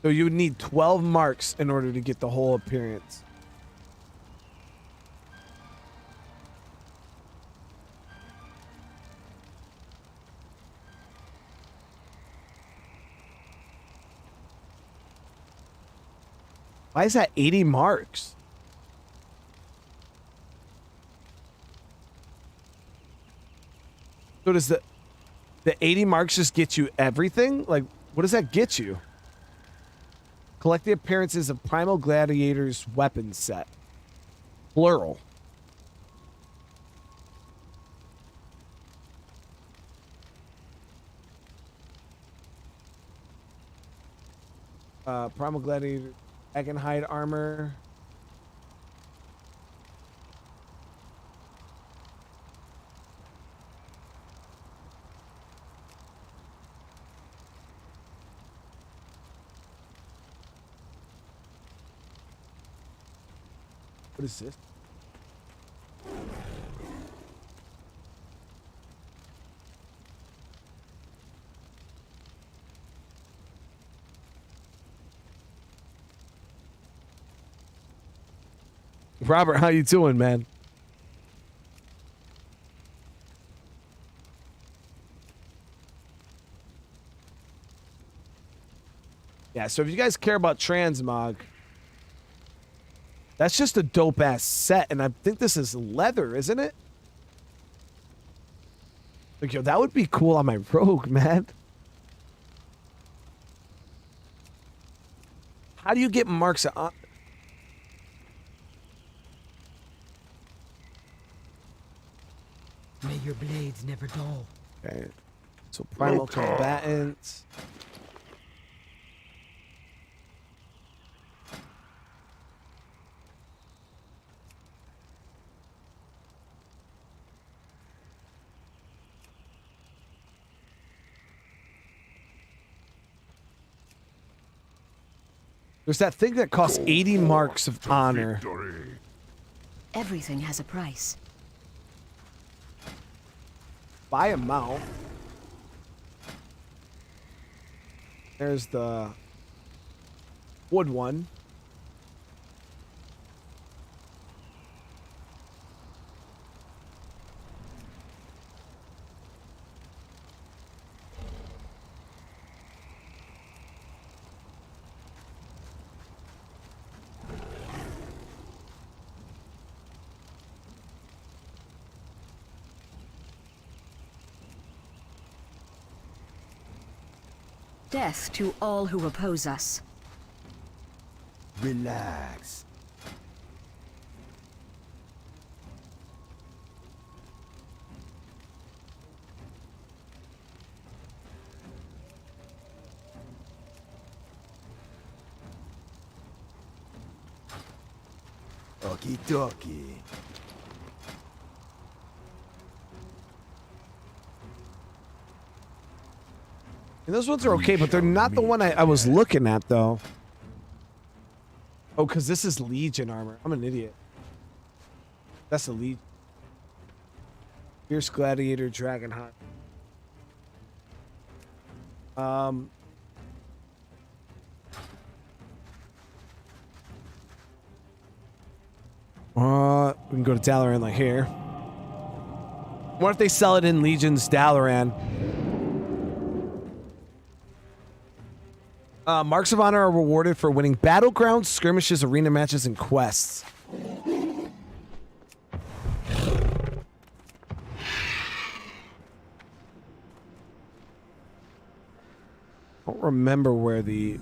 So you would need 12 marks in order to get the whole appearance. Why is that 80 marks? So does the 80 marks just get you everything? Like, what does that get you? Collect the appearances of Primal Gladiator's weapon set. Plural. Primal Gladiator, Dragonhide armor. What is this? Robert, how you doing, man? Yeah, so if you guys care about Transmog, that's just a dope-ass set, and I think this is leather, isn't it? Like, yo, that would be cool on my rogue, man. How do you get marks on? May your blades never dull. Okay, so primal combatants. There's that thing that costs 80 marks of honor. Everything has a price. Buy a mount. There's the wood one. Death to all who oppose us. Relax. Okie dokie. And those ones are okay, but they're not the one I was looking at, though. Oh, because this is Legion armor. I'm an idiot. That's a Legion. Fierce Gladiator, Dragon Hunt. We can go to Dalaran like here. What if they sell it in Legion's Dalaran? Marks of Honor are rewarded for winning battlegrounds, skirmishes, arena matches, and quests. I don't remember where the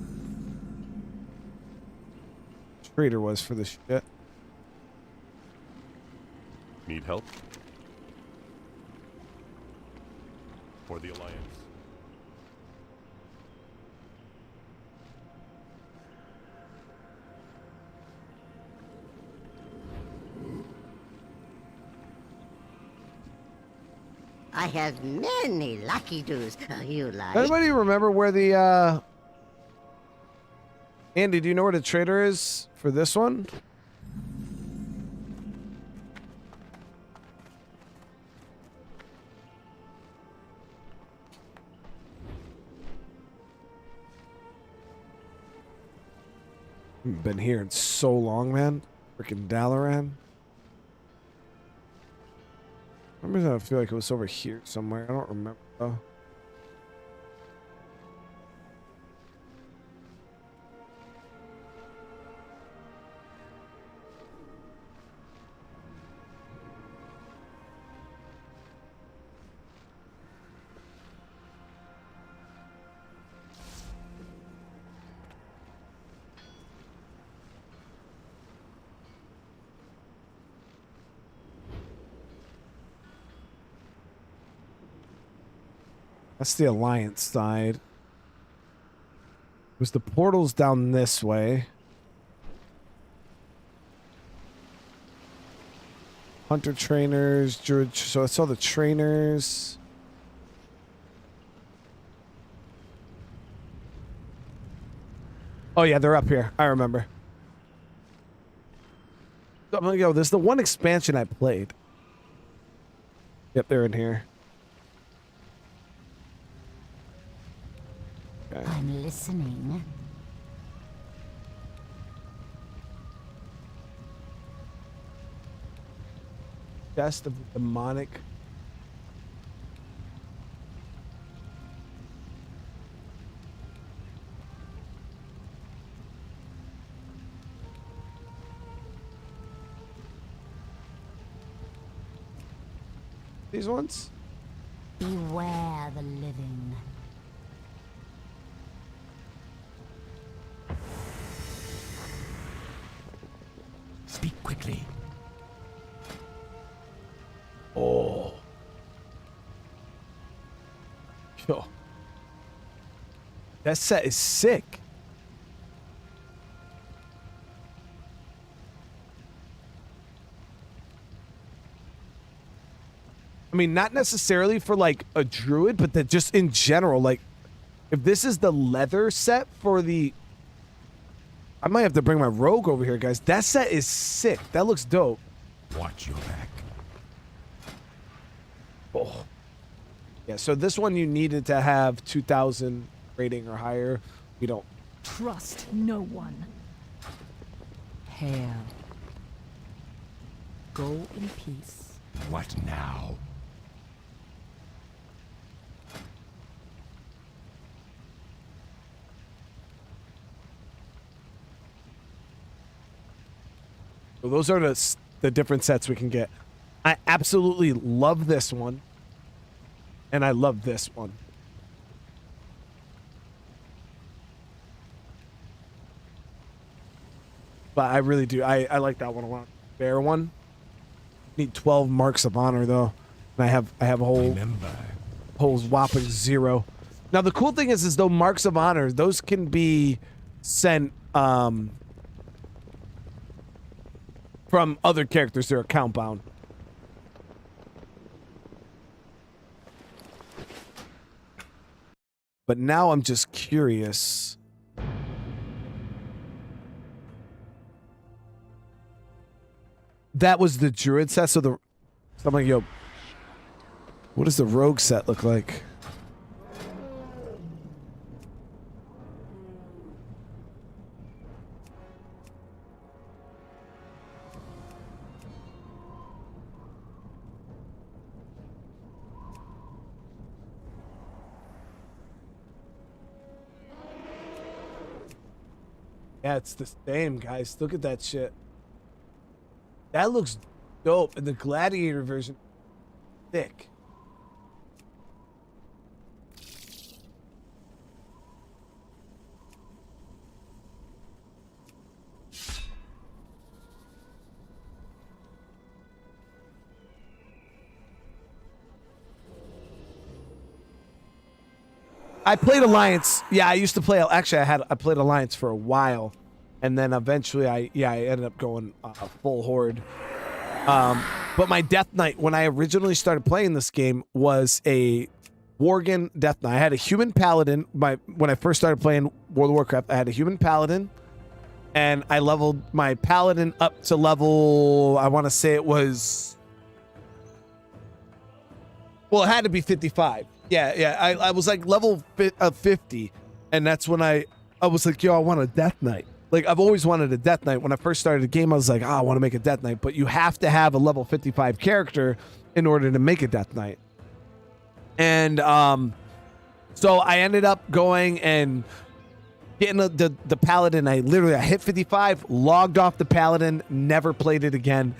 trader was for this shit. Need help? For the Alliance. I have many lucky doos. You like? Anybody remember where the Andy, do you know where the trader is for this one? Haven't been here in so long, man. Freaking Dalaran. For some reason I feel like it was over here somewhere. I don't remember though. That's the Alliance side. It was the portals down this way. Hunter trainers, Druid. So I saw the trainers. Oh yeah, they're up here. I remember. I'm gonna go. This is the one expansion I played. Yep, they're in here. Okay. I'm listening. chest of demonic. These ones? Beware the living. Speak quickly. Oh. Yo. That set is sick. I mean, not necessarily for like a druid, but that just in general, like if this is the leather set for the, I might have to bring my rogue over here, guys. That set is sick. That looks dope. Watch your back. Oh. Yeah, so this one you needed to have 2,000 rating or higher. We don't. Trust no one. Hail. Go in peace. What now? So those are the different sets we can get. I absolutely love this one. And I love this one. But I really do. I like that one a lot. Bear one. Need 12 marks of honor though. And I have a whole whopping 0. Now the cool thing is though marks of honor, those can be sent from other characters. They're account bound. But now I'm just curious. That was the druid set, so I'm like, yo, what does the rogue set look like? Yeah, it's the same, guys. Look at that shit. That looks dope. And the gladiator version, thick. I played Alliance. Yeah, I used to play. Actually, I played Alliance for a while, and then eventually I ended up going full Horde. But my Death Knight, when I originally started playing this game, was a Worgen Death Knight. I had a human paladin. When I first started playing World of Warcraft, I had a human paladin, and I leveled my paladin up to level. I want to say it was. Well, it had to be 55. Yeah. I was like level 50, and that's when I was like, yo, I want a Death Knight. Like, I've always wanted a Death Knight. When I first started the game, I was like, I want to make a Death Knight, but you have to have a level 55 character in order to make a Death Knight. And so I ended up going and getting the Paladin. I hit 55, logged off the Paladin, never played it again,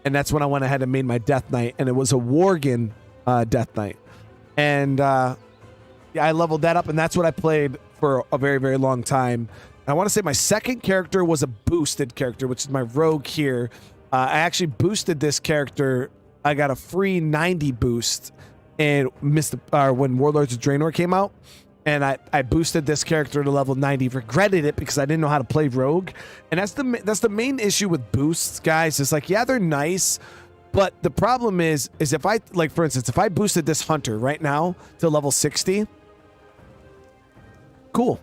and that's when I went ahead and made my Death Knight, and it was a Worgen Death Knight. And yeah, I leveled that up, and that's what I played for a very, very long time. And I want to say my second character was a boosted character, which is my rogue here. I actually boosted this character. I got a free 90 boost and missed when Warlords of Draenor came out. And I boosted this character to level 90. Regretted it because I didn't know how to play rogue. And that's the main issue with boosts, guys. It's like, yeah, they're nice. But the problem is if I, like, for instance, if I boosted this hunter right now to level 60, cool.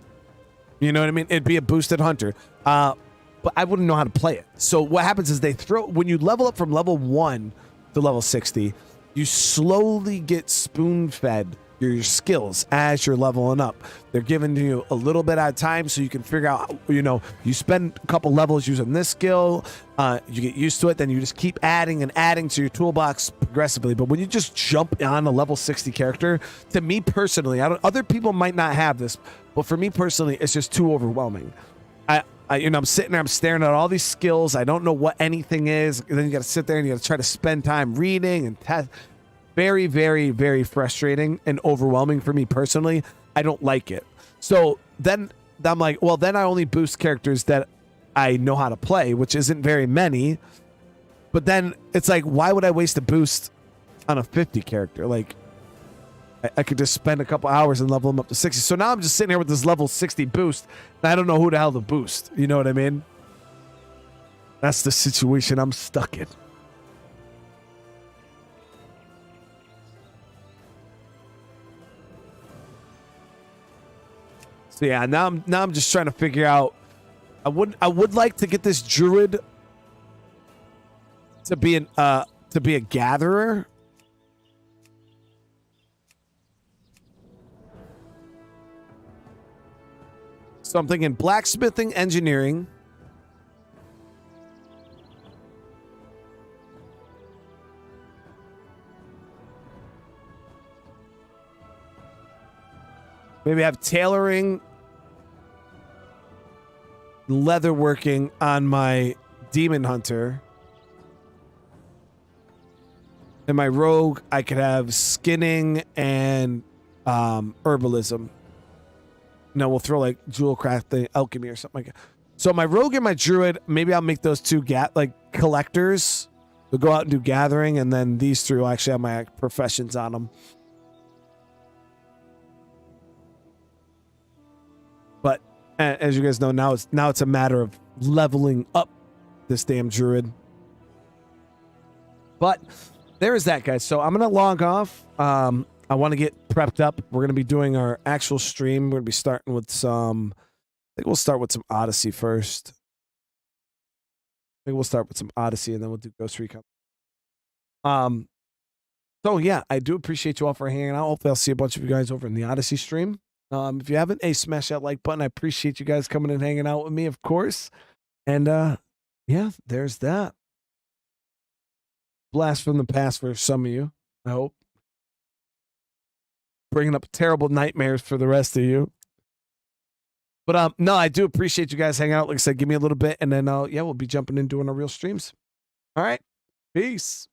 You know what I mean? It'd be a boosted hunter. But I wouldn't know how to play it. So what happens is when you level up from level 1 to level 60, you slowly get spoon-fed your skills as you're leveling up. They're giving you a little bit at a time so you can figure out, you know, you spend a couple levels using this skill, you get used to it, then you just keep adding and adding to your toolbox progressively. But when you just jump on a level 60 character, to me personally, other people might not have this, but for me personally, it's just too overwhelming. You know, I'm sitting there, I'm staring at all these skills. I don't know what anything is. And then you got to sit there and you got to try to spend time reading and test. Very, very, very frustrating and overwhelming for me personally. I don't like it. So then I'm like, well, then I only boost characters that I know how to play, which isn't very many. But then it's like, why would I waste a boost on a 50 character? Like, I could just spend a couple hours and level them up to 60. So now I'm just sitting here with this level 60 boost, and I don't know who the hell to boost. You know what I mean? That's the situation I'm stuck in. So yeah, now I'm just trying to figure out. I would like to get this Druid to be a gatherer. Something in blacksmithing, engineering. Maybe have tailoring, leatherworking on my demon hunter. And my rogue, I could have skinning and herbalism. No, we'll throw like jewel crafting, alchemy or something like that. So my rogue and my druid, maybe I'll make those two collectors. They'll go out and do gathering, and then these three will actually have my professions on them. But as you guys know, now it's a matter of leveling up this damn druid. But there is that, guys. So I'm gonna log off. I want to get prepped up. We're going to be doing our actual stream. We're going to be starting with some... I think we'll start with some Odyssey first. I think we'll start with some Odyssey, and then we'll do Ghost Recon. So, yeah, I do appreciate you all for hanging out. Hopefully I'll see a bunch of you guys over in the Odyssey stream. If you haven't, smash that like button. I appreciate you guys coming and hanging out with me, of course. And, yeah, there's that. Blast from the past for some of you, I hope. Bringing up terrible nightmares for the rest of you. But no, I do appreciate you guys hanging out. Like I said, give me a little bit, and then yeah, we'll be jumping in doing our real streams. All right. Peace.